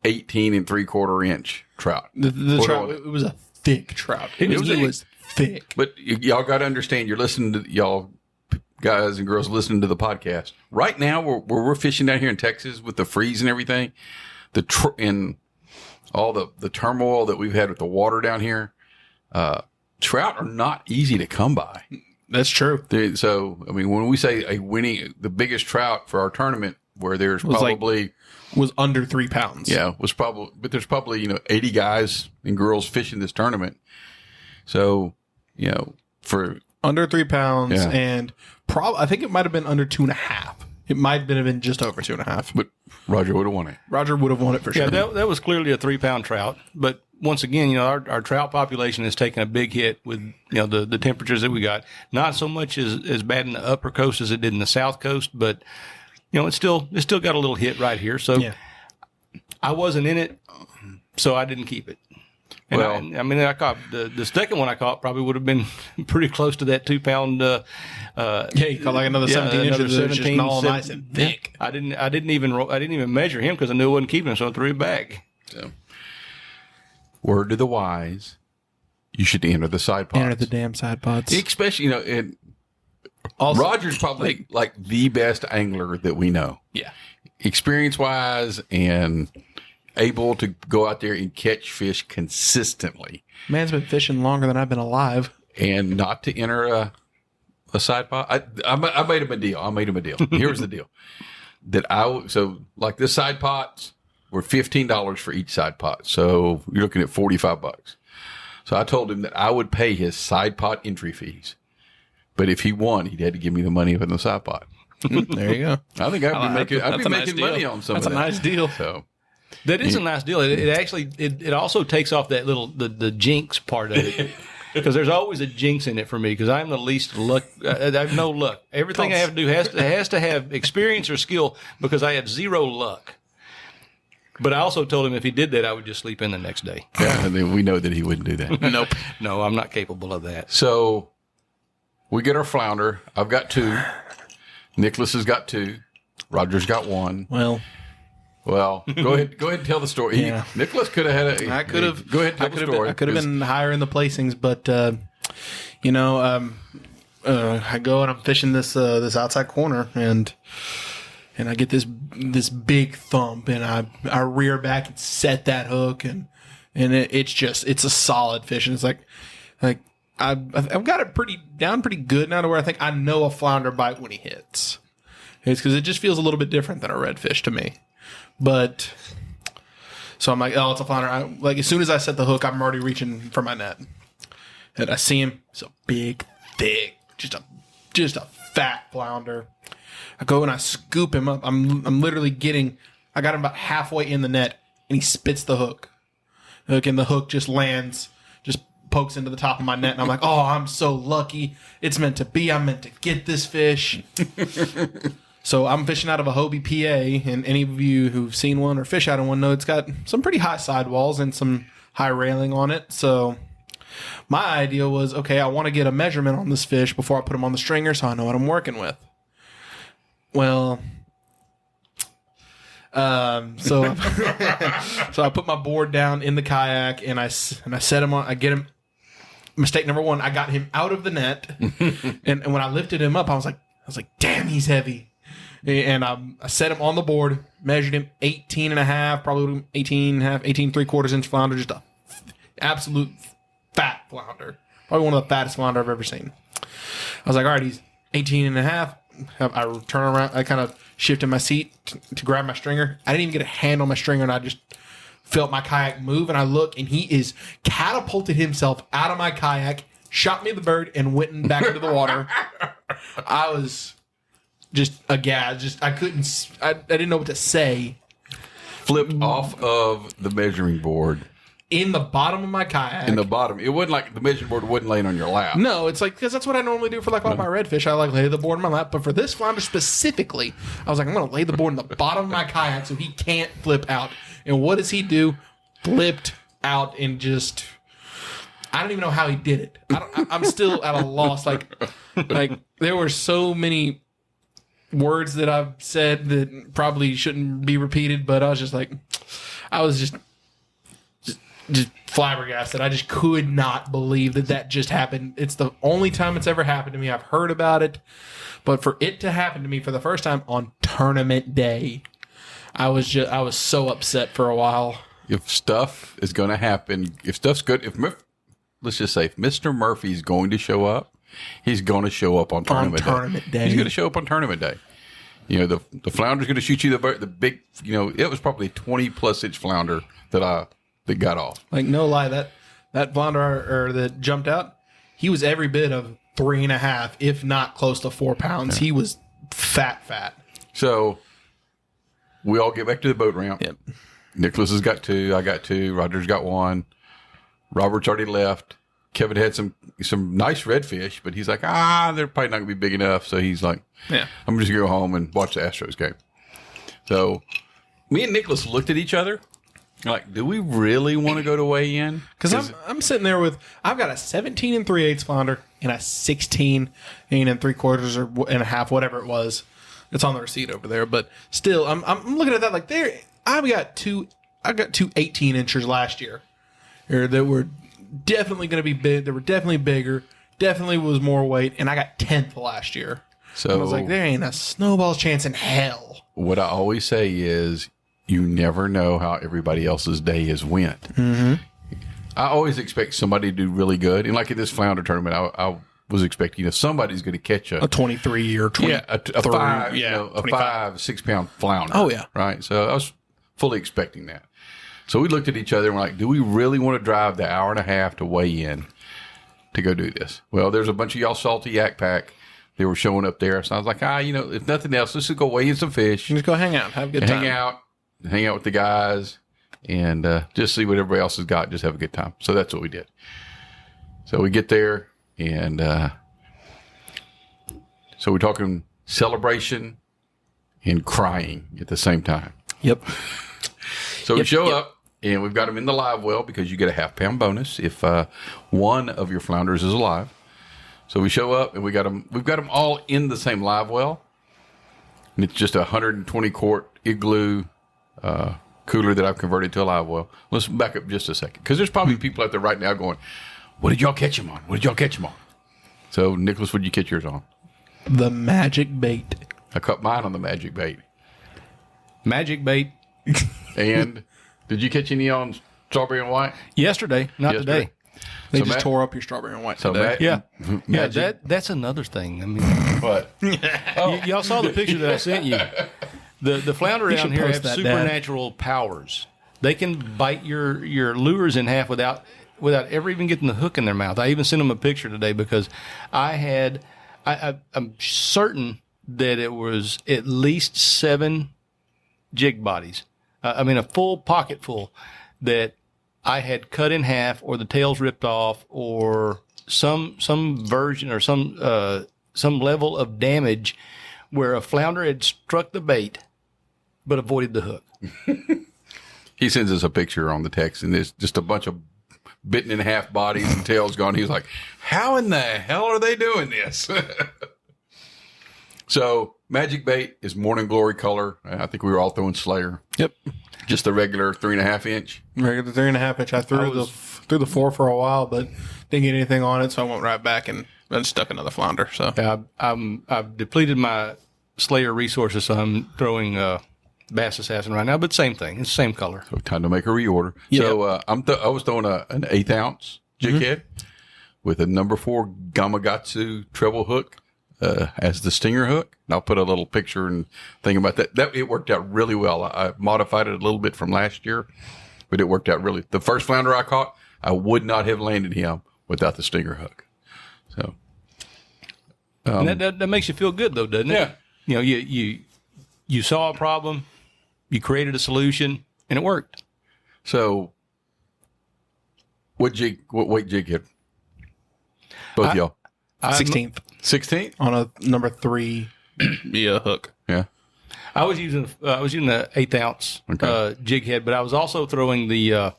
18 3/4 inch trout. The trout, it was a thick trout. It was thick. But y'all got to understand, you're listening to y'all guys and girls listening to the podcast right now. Where we're fishing down here in Texas with the freeze and everything, and all the turmoil that we've had with the water down here, trout are not easy to come by. That's true. So, I mean, when we say the biggest trout for our tournament, where there's probably was under 3 pounds. Yeah, but there's probably 80 guys and girls fishing this tournament. So, for under 3 pounds, Yeah. and I think it might have been under 2.5. It might have been just over 2.5. but Roger would have won it. Roger would have won it for sure. Yeah, that was clearly a 3 pound trout. But once again, our trout population has taken a big hit with the temperatures that we got. Not so much as bad in the upper coast as it did in the south coast, but it's still got a little hit right here. So Yeah. I wasn't in it, so I didn't keep it. And Well- I caught the second one I caught probably would have been pretty close to that 2 pound. Yeah, you caught like another 17 inches. It was just all nice and thick. I didn't even measure him because I knew I wasn't keeping him, so I threw it back. So, word to the wise, you should enter the side pods. Enter the damn side pods. Especially, Also, Roger's probably like the best angler that we know. yeah. Experience wise and able to go out there and catch fish consistently, Man's been fishing longer than I've been alive. and not to enter a side pod. I made him a deal. Here's the deal: like this side pots were $15 for each side pot, so you're looking at $45. So I told him that I would pay his side pot entry fees, but if he won, he'd had to give me the money for the side pot. There you go. I think I'd be That's a nice making deal. money on some That's of a that. nice deal. So. That is a nice deal. It actually it also takes off that little the jinx part of it, because there's always a jinx in it for me, because I'm the least luck. I have no luck. Everything I have to do has to have experience or skill, because I have zero luck. But I also told him if he did that, I would just sleep in the next day. Yeah, and then we know that he wouldn't do that. Nope. No, I'm not capable of that. So we get our flounder. I've got 2. Nicholas has got 2. Roger's got 1. Well, Go ahead and tell the story. Yeah. Nicholas could have had I could have. Go ahead and tell the story. I could have been higher in the placings, but I go and I'm fishing this outside corner, and I get this big thump, and I rear back and set that hook, and it's a solid fish, and it's like I've got it pretty good now to where I think I know a flounder bite when he hits. It's because it just feels a little bit different than a redfish to me. But so I'm like, oh, it's a flounder. Like as soon as I set the hook, I'm already reaching for my net, and I see him. It's a big, thick, just a fat flounder. I go and I scoop him up. I'm literally I got him about halfway in the net, and he spits the hook. And the hook just lands, just pokes into the top of my net, and I'm like, oh, I'm so lucky. It's meant to be. I'm meant to get this fish. So I'm fishing out of a Hobie PA, and any of you who've seen one or fish out of one know it's got some pretty high sidewalls and some high railing on it. So my idea was, okay, I want to get a measurement on this fish before I put him on the stringer so I know what I'm working with. Well, so I put my board down in the kayak, and I set him on. I get him. Mistake number 1, I got him out of the net, and when I lifted him up, I was like, damn, he's heavy. And I set him on the board, measured him 18 and a half, probably 18 3/4 inch flounder, just a absolute fat flounder. Probably one of the fattest flounder I've ever seen. I was like, all right, he's 18 and a half. I turn around, I kind of shifted my seat to grab my stringer. I didn't even get a hand on my stringer, and I just felt my kayak move, and I look, and he is catapulted himself out of my kayak, shot me the bird, and went back into the water. I was just aghast. I didn't know what to say. Flipped off of the measuring board. In the bottom of my kayak. In the bottom. It wasn't like the measuring board wasn't laying on your lap. No, it's like, because that's what I normally do for like all my redfish. I like lay the board in my lap. But for this flounder specifically, I was like, I'm going to lay the board in the bottom of my kayak so he can't flip out. And what does he do? Flipped out and just... I don't even know how he did it. I'm still at a loss. Like there were so many words that I've said that probably shouldn't be repeated, but I was just flabbergasted. I just could not believe that just happened. It's the only time it's ever happened to me. I've heard about it, but for it to happen to me for the first time on tournament day, I was so upset for a while. If stuff is going to happen, if stuff's good, let's just say if Mr. Murphy's going to show up, he's going to show up on tournament day. He's going to show up on tournament day. The flounder's going to shoot you the big, it was probably 20+ inch flounder that got off. Like, no lie, that flounder that jumped out, he was every bit of 3.5, if not close to 4 pounds. Yeah. He was fat. So we all get back to the boat ramp. Yep. Nicholas has got 2. I got 2. Roger's got 1. Robert's already left. Kevin had some nice redfish, but he's like, they're probably not going to be big enough. So he's like, I'm just going to go home and watch the Astros game. So me and Nicholas looked at each other. Like, do we really want to go to weigh in? Because I'm sitting there I've got a 17 3/8 flounder and a 16 3/4 or and a half, whatever it was. It's on the receipt over there, but still, I'm looking at that like I've got two 18 inchers last year that were definitely going to be big. They were definitely bigger, definitely was more weight, and I got 10th last year. So and I was like, there ain't a snowball's chance in hell. What I always say is, you never know how everybody else's day has went. Mm-hmm. I always expect somebody to do really good. And like at this flounder tournament, I was expecting somebody's going to catch a 23 or 20. Yeah, a 5, a 5, 6 pound flounder. Oh, yeah. Right. So I was fully expecting that. So we looked at each other and we're like, do we really want to drive the hour and a half to weigh in to go do this? Well, there's a bunch of y'all Salty Yak Pack. They were showing up there. So I was like, if nothing else, let's just go weigh in some fish. Just go hang out. Have a good time. Hang out with the guys and just see what everybody else has got. Just have a good time. So that's what we did. So we get there and so we're talking celebration and crying at the same time. Yep. So we show up and we've got them in the live well because you get a half-pound bonus if one of your flounders is alive. So we show up and we've got them all in the same live well. And it's just a 120 quart igloo cooler that I've converted to a live well. Let's back up just a second because there's probably people out there right now going, what did y'all catch him on? What did y'all catch him on? So, Nicholas, what did you catch yours on? The magic bait. I caught mine on the magic bait. Magic bait. And did you catch any on strawberry and white? Yesterday, not today. They just tore up your strawberry and white today. Yeah, that's another thing. I mean, what? Y'all saw the picture that I sent you. The flounder down here have supernatural powers. They can bite your lures in half without ever even getting the hook in their mouth. I even sent them a picture today because I'm certain that it was at least 7 jig bodies. A full pocket full that I had cut in half, or the tails ripped off, or some version or some level of damage where a flounder had struck the bait but avoided the hook. He sends us a picture on the text, and there's just a bunch of bitten in half bodies and tails gone. He's like, how in the hell are they doing this? So magic bait is morning glory color. I think we were all throwing Slayer. Yep. Just the regular 3.5 inch. Regular 3.5 inch. I threw the 4 for a while, but didn't get anything on it, so I went right back and then stuck another flounder. So yeah, I've depleted my Slayer resources, so I'm throwing Bass Assassin right now, but same thing. It's the same color. So time to make a reorder. Yep. So I was throwing an 1/8 ounce jig head with a number 4 Gamakatsu treble hook as the stinger hook. And I'll put a little picture and thing about that. It worked out really well. I modified it a little bit from last year, but it worked out really. The first flounder I caught, I would not have landed him without the stinger hook. So that makes you feel good, though, doesn't it? Yeah. You saw a problem, you created a solution, and it worked. So, what weight jig hit? Both y'all. 16th. 16th on a number 3 hook. Yeah. I was using the 1/8 ounce jig head, but I was also throwing the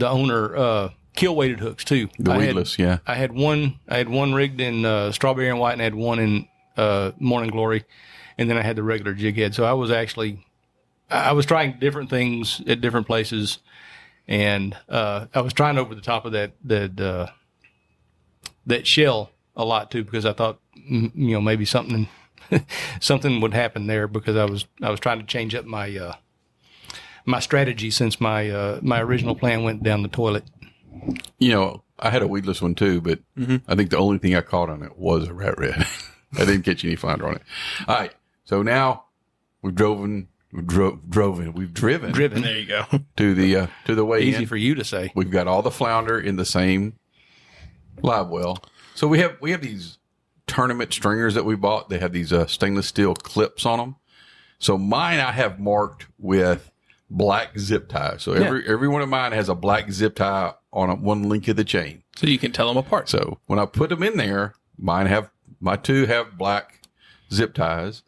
owner kill weighted hooks too. The weedless, yeah. I had one rigged in Strawberry and White, and I had one in Morning Glory, and then I had the regular jig head. So I was trying different things at different places, and I was trying over the top of that shell a lot too, because I thought maybe something would happen there, because I was trying to change up my my strategy since my my original plan went down the toilet. I had a weedless one too, but I think the only thing I caught on it was a rat red. I didn't catch any flounder on it. All right, so now we've driven. There you go. To the weigh-in. Easy for you to say. We've got all the flounder in the same live well. So we have these tournament stringers that we bought. They have these stainless steel clips on them. So mine I have marked with black zip ties. So every one of mine has a black zip tie on one link of the chain. So you can tell them apart. So when I put them in there, my two have black zip ties.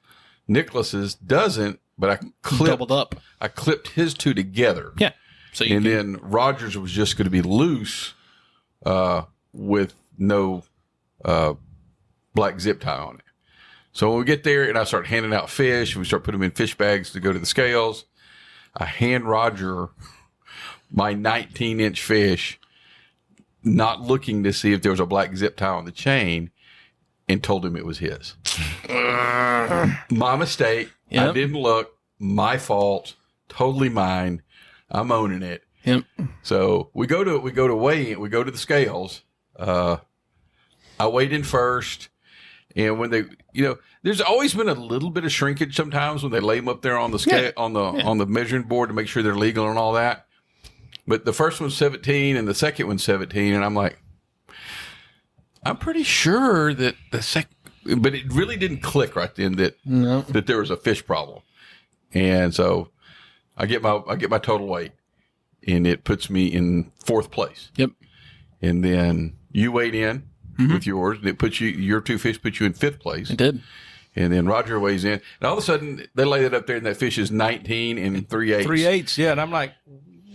Nicholas's doesn't, but I doubled up. I clipped his two together. Yeah. So then Roger's was just going to be loose with no black zip tie on it. So when we get there and I start handing out fish, we start putting them in fish bags to go to the scales. I hand Roger my 19-inch fish, not looking to see if there was a black zip tie on the chain, and told him it was his. My mistake. Yep. I didn't look. My fault. Totally mine. I'm owning it. Yep. So we go to weigh in. We go to the scales. I weighed in first, and when they, there's always been a little bit of shrinkage sometimes when they lay them up there on the scale on the measuring board to make sure they're legal and all that. But the first one's 17 and the second one's 17, and I'm like, I'm pretty sure that but it really didn't click right then that there was a fish problem. And so I get my total weight, and it puts me in fourth place. Yep. And then you weighed in with yours, and it puts your two fish put you in fifth place. It did. And then Roger weighs in, and all of a sudden they lay it up there, and that fish is 19 and 3/8. 3/8, yeah. And I'm like,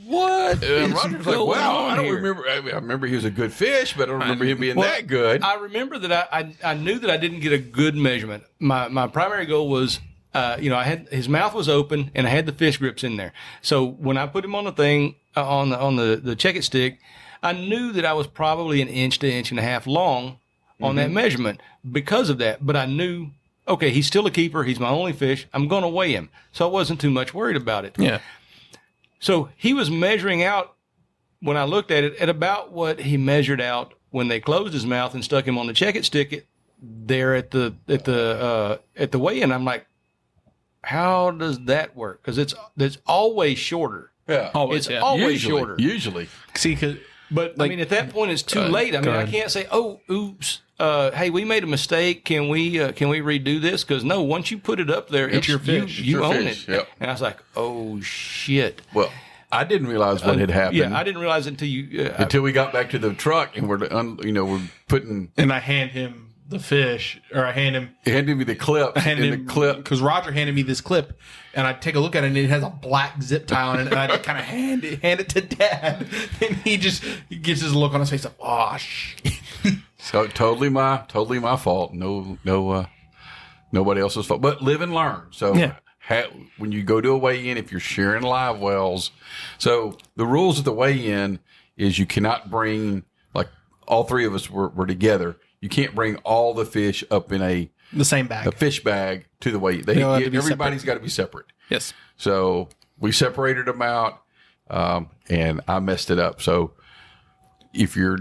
what? And Roger's like, well, I don't remember. I remember he was a good fish, but I don't remember him being that good. I remember that I knew that I didn't get a good measurement. My primary goal was, I had his mouth was open and I had the fish grips in there. So when I put him on the thing on the check it stick, I knew that I was probably an inch to inch and a half long on that measurement because of that. But I knew, okay, he's still a keeper. He's my only fish. I'm going to weigh him, so I wasn't too much worried about it. Yeah. So he was measuring out, when I looked at it, at about what he measured out when they closed his mouth and stuck him on the check-it stick there at the weigh-in. I'm like, how does that work? Because it's always shorter. Yeah, Always shorter. Usually, See, but I mean, at that point, it's too late. I mean, I can't say, "Oh, oops, hey, we made a mistake. Can we redo this?" Because no, once you put it up there, it's your fish. You own it. Yep. And I was like, "Oh shit!" Well, I didn't realize what had happened. Yeah, I didn't realize it until we got back to the truck and we're putting. And I hand him the fish, or I hand him. He handed me the clip. The clip because Roger handed me this clip, and I take a look at it, and it has a black zip tie on it, and I just kind of hand it to Dad, and he gets his look on his face like, "Oh shit." So totally my fault. No, nobody else's fault. But live and learn. So when you go to a weigh-in, if you're sharing live wells, so the rules of the weigh-in is you cannot bring, like all three of us were together. You can't bring all the fish up in the same bag, a fish bag to the weigh-in. Everybody's got to be separate. Yes. So we separated them out, and I messed it up. So if you're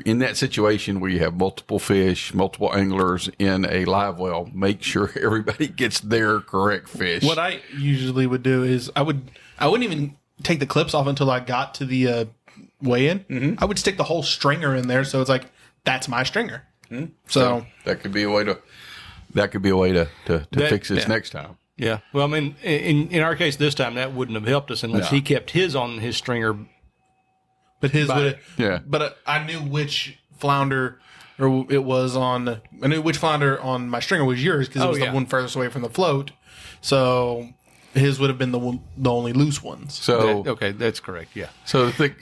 in that situation where you have multiple fish, multiple anglers in a live well, make sure everybody gets their correct fish. What I usually would do is I wouldn't even take the clips off until I got to the weigh-in. Mm-hmm. I would stick the whole stringer in there, so it's like that's my stringer. Mm-hmm. So that could be a way to fix this next time. Yeah. Well, I mean, in our case this time, that wouldn't have helped us unless he kept his on his stringer. But his would, But I knew which flounder, or it was on. I knew which flounder on my stringer was yours because it was the one furthest away from the float. So his would have been the only loose ones. So okay, that's correct. Yeah. So I think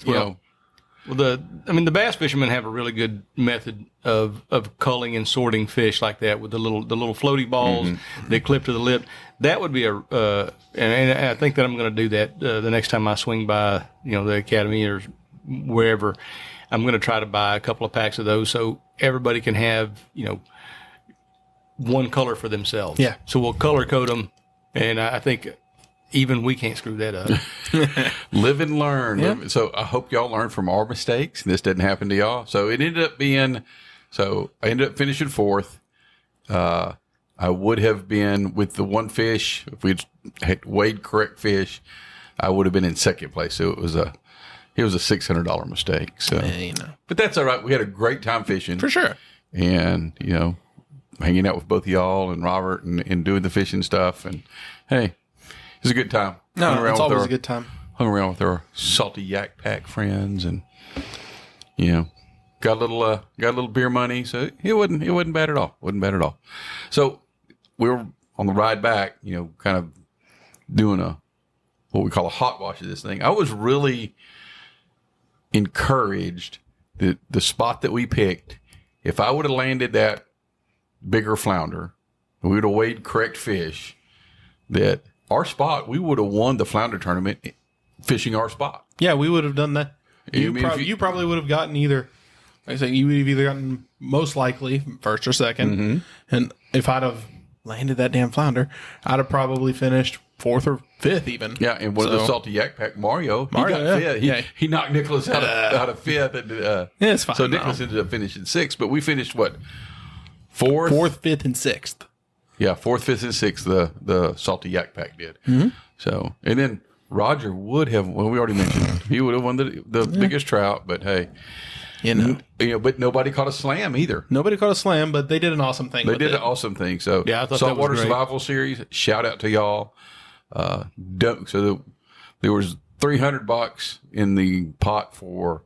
Well, the bass fishermen have a really good method of culling and sorting fish like that with the little floaty balls that clip to the lip. That would be and I think that I'm going to do that the next time I swing by, the academy or wherever. I'm going to try to buy a couple of packs of those so everybody can have, one color for themselves. Yeah. So we'll color code them, and I think even we can't screw that up. Live and learn. Yeah. So I hope y'all learn from our mistakes. This didn't happen to y'all. So it ended up being, I ended up finishing fourth. I would have been with the one fish, if we'd had weighed correct fish, I would have been in second place. So it was a $600 mistake. So, but that's all right. We had a great time fishing. For sure. And, hanging out with both of y'all and Robert and doing the fishing stuff. And hey, it was a good time. No, it's always a good time. Hung around with our Salty Yak Pack friends and, got a little beer money. So it wasn't bad at all. Wasn't bad at all. So we were on the ride back, kind of doing what we call a hot wash of this thing. I was really encouraged that the spot that we picked, if I would have landed that bigger flounder, we would have weighed correct fish, that our spot, we would have won the flounder tournament fishing our spot. Yeah, we would have done that. You you probably would have gotten either, like I say, you would have either gotten most likely first or second. And if I'd have landed that damn flounder, I'd have probably finished fourth or fifth even. Yeah, and one of the Salty Yak Pack, Mario he got fifth. He knocked Nicholas out of fifth. And, it's fine. So Nicholas ended up finishing sixth, but we finished what? Fourth, fifth, and sixth. Yeah, fourth, fifth, and sixth. The Salty Yak Pack did. So, and then Roger would have. Well, we already mentioned he would have won the biggest trout. But hey, but nobody caught a slam either. Nobody caught a slam, but they did an awesome thing. They did an awesome thing. So yeah, I thought Saltwater that was great. Survival Series. Shout out to y'all. There was $300 in the pot for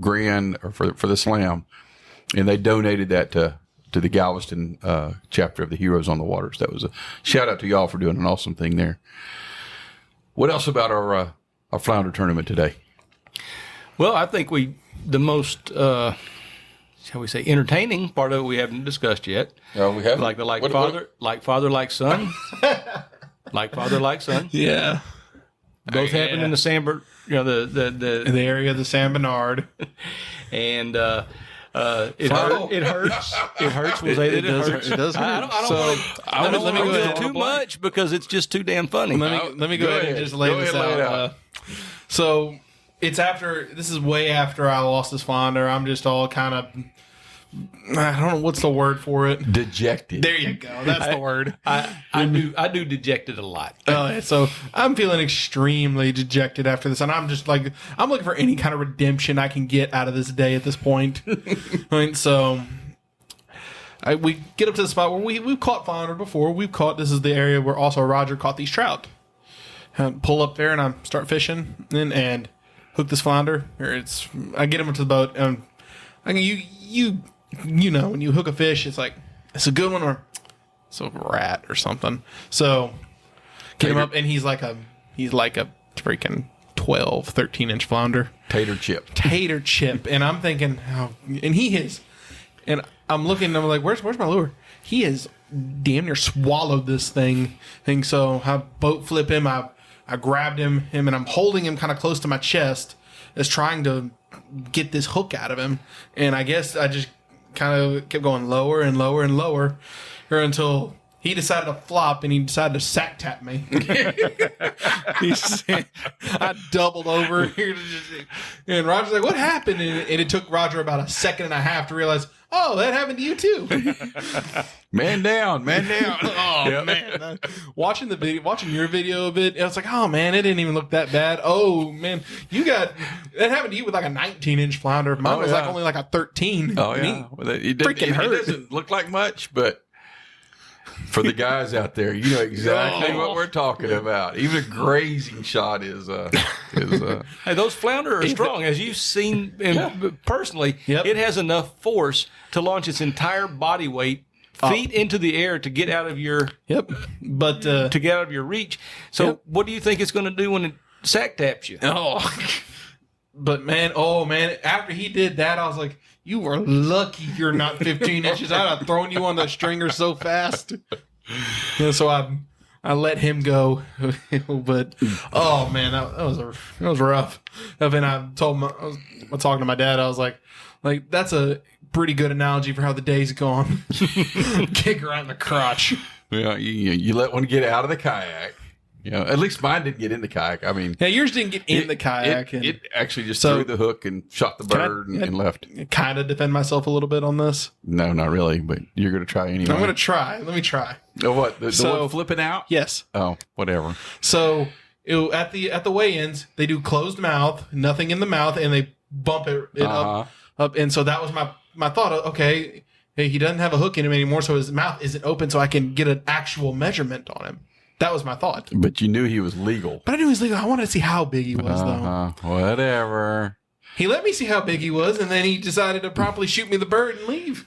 grand or for the slam, and they donated that to the Galveston chapter of the Heroes on the Waters. That was a shout out to y'all for doing an awesome thing there. What else about our flounder tournament today? Well, I think the most shall we say entertaining part of it we haven't discussed yet. We have Like father, like son. Like father, like son. Yeah. Both happened in the San, the area of the San Bernard. And it hurts. It hurts. We'll say that it hurts. It does hurt. I don't want to go into too much because it's just too damn funny. Let me go ahead and just lay this out. So it's this is way after I lost this flounder. I'm just all kind of, I don't know what's the word for it. Dejected. There you go. That's the word. I do dejected a lot. So I'm feeling extremely dejected after this, and I'm just like, I'm looking for any kind of redemption I can get out of this day at this point. So we get up to the spot where we've caught flounder before. This is the area where also Roger caught these trout. And pull up there and I start fishing and hook this flounder. I get him into the boat and you know, when you hook a fish, it's like, it's a good one or it's a rat or something. So get him up and he's like a freaking 12, 13-inch flounder. Tater chip. And I'm thinking, and he is. And I'm looking and I'm like, where's my lure? He has damn near swallowed this thing. So I boat flip him. I grabbed him and I'm holding him kind of close to my chest as trying to get this hook out of him. And I guess I just kind of kept going lower and lower and lower until he decided to flop and he decided to sack tap me. I doubled over and Roger's like, what happened? And it took Roger about a second and a half to realize, oh, that happened to you too. Man down. Oh, yep. Man. Watching your video of it, I was like, oh, man, it didn't even look that bad. Oh, man, that happened to you with like a 19-inch flounder. Mine was like only like a 13. Oh, yeah. It doesn't look like much, but for the guys out there, you know exactly what we're talking about. Even a grazing shot is Hey, those flounder are strong. As you've seen personally, it has enough force to launch its entire body weight feet into the air to get out of your to get out of your reach. So what do you think it's going to do when it sack taps you? But man, after he did that, I was like, you were lucky you're not 15 inches. I'd have thrown you on the stringer so fast. And so I let him go. But oh man, that was rough. And then I was talking to my dad. I was like that's a pretty good analogy for how the day's gone. Kick right in the crotch. Yeah, you let one get out of the kayak. At least mine didn't get in the kayak. I mean, yeah, yours didn't get in the kayak. It actually just threw the hook and shot the bird and left. Kind of defend myself a little bit on this. No, not really. But you're going to try anyway. I'm going to try. Let me try. Oh, what? The one flipping out? Yes. Oh, whatever. So at the weigh-ins, they do closed mouth, nothing in the mouth, and they bump it up. And so that was my thought. Okay, hey, he doesn't have a hook in him anymore, so his mouth isn't open, so I can get an actual measurement on him. That was my thought. But you knew he was legal. But I knew he was legal. I wanted to see how big he was, though. Whatever. He let me see how big he was, and then he decided to promptly shoot me the bird and leave.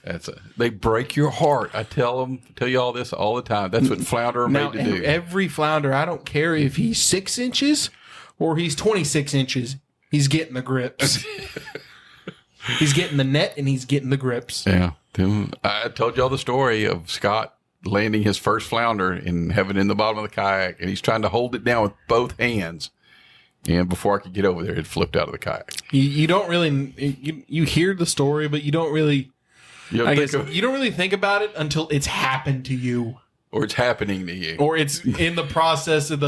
They break your heart. I tell you all this all the time. That's what flounder are made to do. Every flounder, I don't care if he's 6 inches or he's 26 inches, he's getting the grips. He's getting the net and he's getting the grips. Yeah. I told y'all the story of Scott landing his first flounder and having it in the bottom of the kayak, and he's trying to hold it down with both hands. And before I could get over there, it flipped out of the kayak. You don't really you hear the story, but you don't really. You don't really think about it until it's happened to you, or it's happening to you, or it's in the process of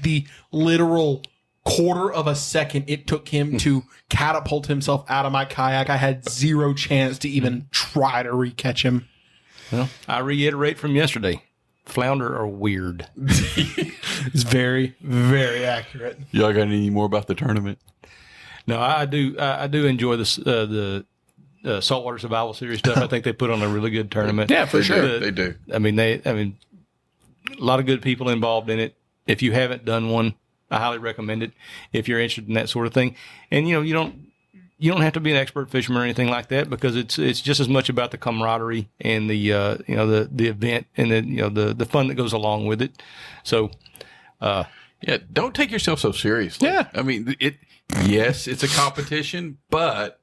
the literal quarter of a second it took him to catapult himself out of my kayak. I had zero chance to even try to recatch him. Well, I reiterate from yesterday, flounder are weird. It's very, very accurate. Y'all got any more about the tournament? No, I do. I do enjoy the Saltwater Survival Series stuff. I think they put on a really good tournament. Yeah, for sure. They do. I mean, a lot of good people involved in it. If you haven't done one, I highly recommend it if you're interested in that sort of thing. And you don't have to be an expert fisherman or anything like that, because it's just as much about the camaraderie and the event and the fun that goes along with it. So, don't take yourself so seriously. Yeah, I mean yes, it's a competition, but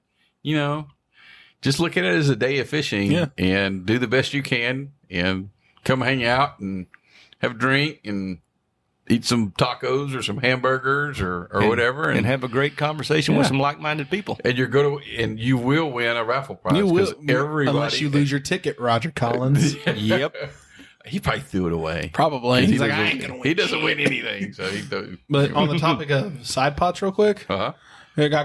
just look at it as a day of fishing and do the best you can and come hang out and have a drink and eat some tacos or some hamburgers or whatever, and have a great conversation with some like-minded people. And you will win a raffle prize. You will, unless you lose your ticket, Roger Collins. Yep. He probably threw it away. Probably. He's like, I ain't gonna win. He doesn't win anything. So he does. But on the topic of side pots, real quick, I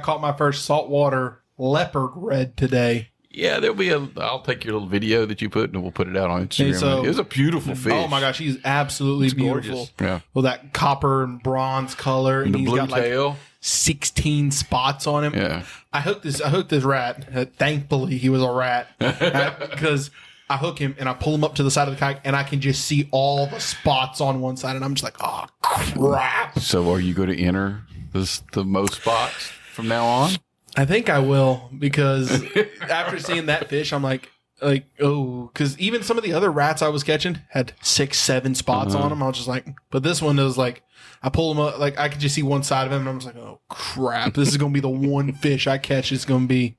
caught my first saltwater leopard red today. Yeah, there'll be I'll take your little video that you put and we'll put it out on Instagram. So, it was a beautiful fish. Oh my gosh, he's absolutely beautiful. Gorgeous. Yeah. With that copper and bronze color, and the he's blue got tail. Like 16 spots on him. Yeah. I hooked this rat. Thankfully, he was a rat because I hook him and I pull him up to the side of the kayak and I can just see all the spots on one side, and I'm just like, oh crap. So, are you going to enter the most spots from now on? I think I will, because after seeing that fish, I'm like, because even some of the other rats I was catching had 6-7 spots on them. I was just like, but this one was like, I pulled him up, like I could just see one side of him, and I was like, oh crap, this is going to be the one fish I catch. He's going to be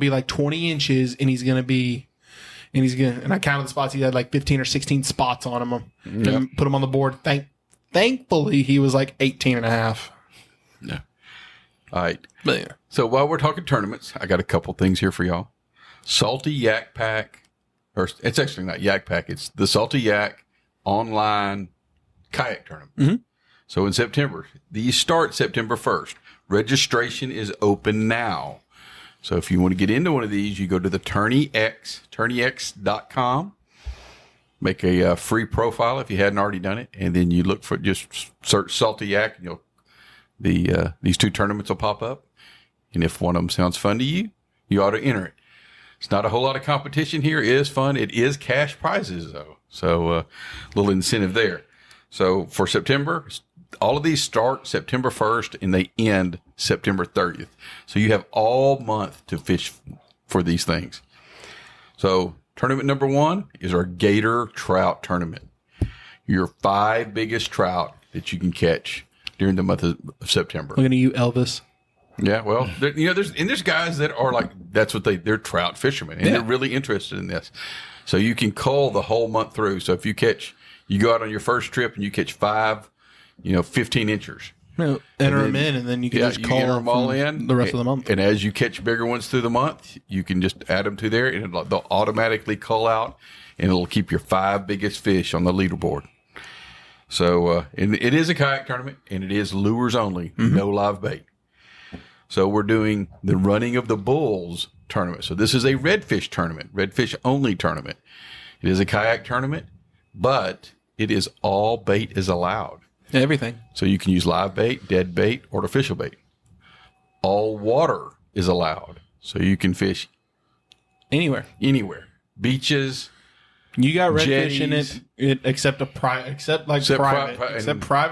like 20 inches, and and I counted the spots. He had like 15 or 16 spots on him. And put him on the board. Thankfully, he was like 18 and a half. Yeah. All right. But yeah. So while we're talking tournaments, I got a couple things here for y'all. Salty Yak Pack, or it's actually not Yak Pack, it's the Salty Yak online kayak tournament. Mm-hmm. So in September, these start September 1st. Registration is open now. So if you want to get into one of these, you go to the tourneyx.com, make a free profile if you hadn't already done it, and then you look for, just search Salty Yak, and these two tournaments will pop up. And if one of them sounds fun to you, you ought to enter it. It's not a whole lot of competition here. It is fun. It is cash prizes, though. So a little incentive there. So for September, all of these start September 1st and they end September 30th. So you have all month to fish for these things. So tournament number 1 is our Gator Trout Tournament. Your 5 biggest trout that you can catch during the month of September. Looking at you, Elvis. Yeah, well, there's guys that are like, they're trout fishermen, and they're really interested in this. So you can cull the whole month through. So if you go out on your first trip and you catch 5, 15 inchers. No, enter them in, and then you can just call them all in the rest of the month. And as you catch bigger ones through the month, you can just add them to there, and they'll automatically cull out, and it'll keep your 5 biggest fish on the leaderboard. So, and it is a kayak tournament, and it is lures only, no live bait. So we're doing the Running of the Bulls tournament. So this is a redfish tournament, redfish only tournament. It is a kayak tournament, but it is all bait is allowed. Everything. So you can use live bait, dead bait, artificial bait. All water is allowed. So you can fish anywhere. Beaches. You got redfish jetties, in it except private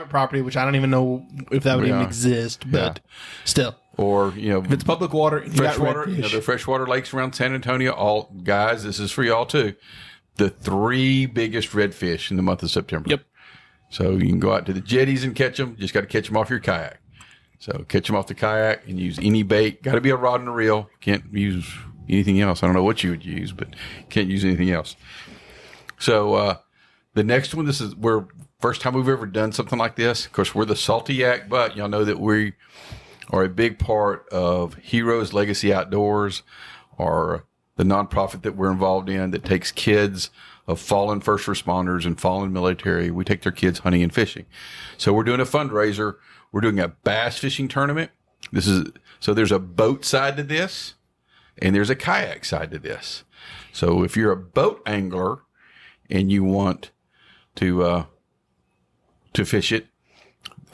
property, which I don't even know if that would even exist, but still. Or, if it's public water, freshwater, the freshwater lakes around San Antonio, all guys, this is for y'all too. The 3 biggest redfish in the month of September. Yep. So you can go out to the jetties and catch them. Just got to catch them off your kayak. So catch them off the kayak and use any bait. Got to be a rod and a reel. Can't use anything else. I don't know what you would use, but can't use anything else. So the next one, we're first time we've ever done something like this. Of course, we're the Salty Yak, but y'all know that we are a big part of Heroes Legacy Outdoors, or the nonprofit that we're involved in that takes kids of fallen first responders and fallen military. We take their kids hunting and fishing. So we're doing a fundraiser. We're doing a bass fishing tournament. So there's a boat side to this, and there's a kayak side to this. So if you're a boat angler and you want to fish it,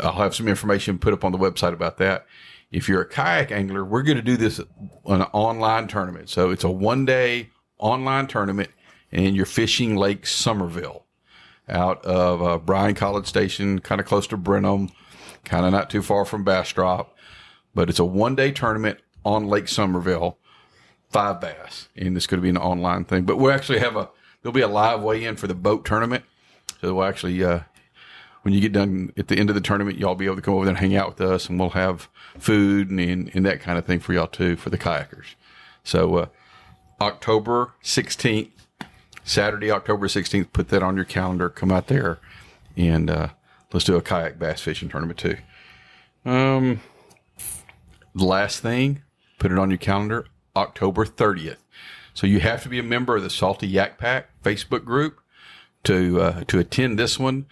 I'll have some information put up on the website about that. If you're a kayak angler, we're going to do this on an online tournament. So it's a 1-day online tournament, and you're fishing Lake Somerville out of Bryan College Station, kind of close to Brenham, kind of not too far from Bastrop. But it's a 1-day tournament on Lake Somerville, 5 bass, and it's going to be an online thing. But we'll actually there'll be a live weigh-in for the boat tournament. So we'll actually, when you get done at the end of the tournament, y'all be able to come over there and hang out with us, and we'll have food and that kind of thing for y'all too, for the kayakers. So October 16th, Saturday, October 16th, put that on your calendar. Come out there, and let's do a kayak bass fishing tournament too. The last thing, put it on your calendar, October 30th. So you have to be a member of the Salty Yak Pack Facebook group to attend this one.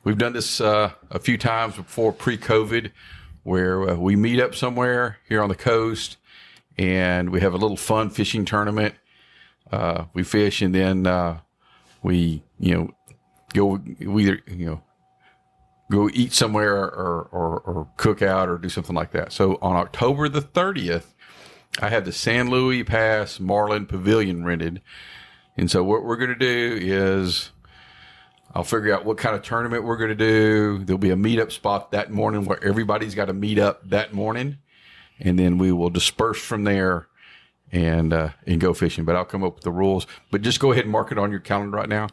We've done this a few times before, pre-COVID, where we meet up somewhere here on the coast, and we have a little fun fishing tournament. We fish, and then we go eat somewhere or cook out or do something like that. So on October the 30th, I have the San Luis Pass Marlin Pavilion rented. And so what we're going to do is I'll figure out what kind of tournament we're going to do. There'll be a meetup spot that morning where everybody's got to meet up that morning. And then we will disperse from there and go fishing. But I'll come up with the rules. But just go ahead and mark it on your calendar right now.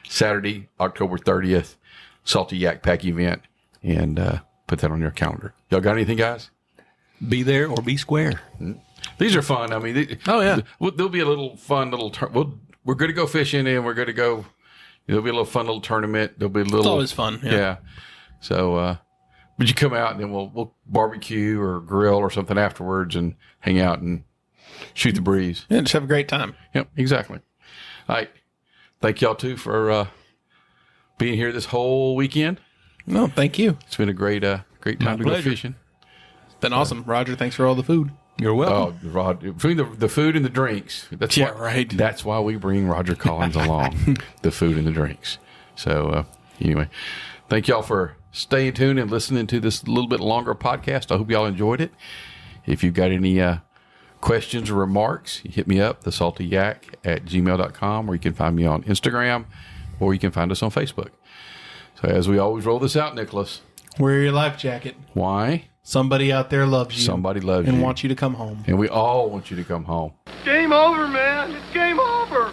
Saturday, October 30th, Salty Yak Pack event. And put that on your calendar. Y'all got anything, guys? Be there or be square. These are fun. I mean, there'll be a little fun little we're going to go fishing, and we're going to go. There'll be a little fun little tournament. There'll be a little. It's always fun. Yeah. So, but you come out, and then we'll barbecue or grill or something afterwards, and hang out and shoot the breeze. Yeah, just have a great time. Yep, exactly. All right. Thank y'all too for being here this whole weekend. No, thank you. It's been a great time to go fishing. It's been awesome, Roger. Thanks for all the food. You're welcome. Oh, Rod, between the food and the drinks. That's right. That's why we bring Roger Collins along, the food and the drinks. So anyway, thank y'all for staying tuned and listening to this little bit longer podcast. I hope y'all enjoyed it. If you've got any questions or remarks, hit me up, thesaltyyak@gmail.com, or you can find me on Instagram, or you can find us on Facebook. So as we always roll this out, Nicholas. Wear your life jacket. Why? Somebody out there loves you. Somebody loves you. And wants you to come home. And we all want you to come home. Game over, man. It's game over.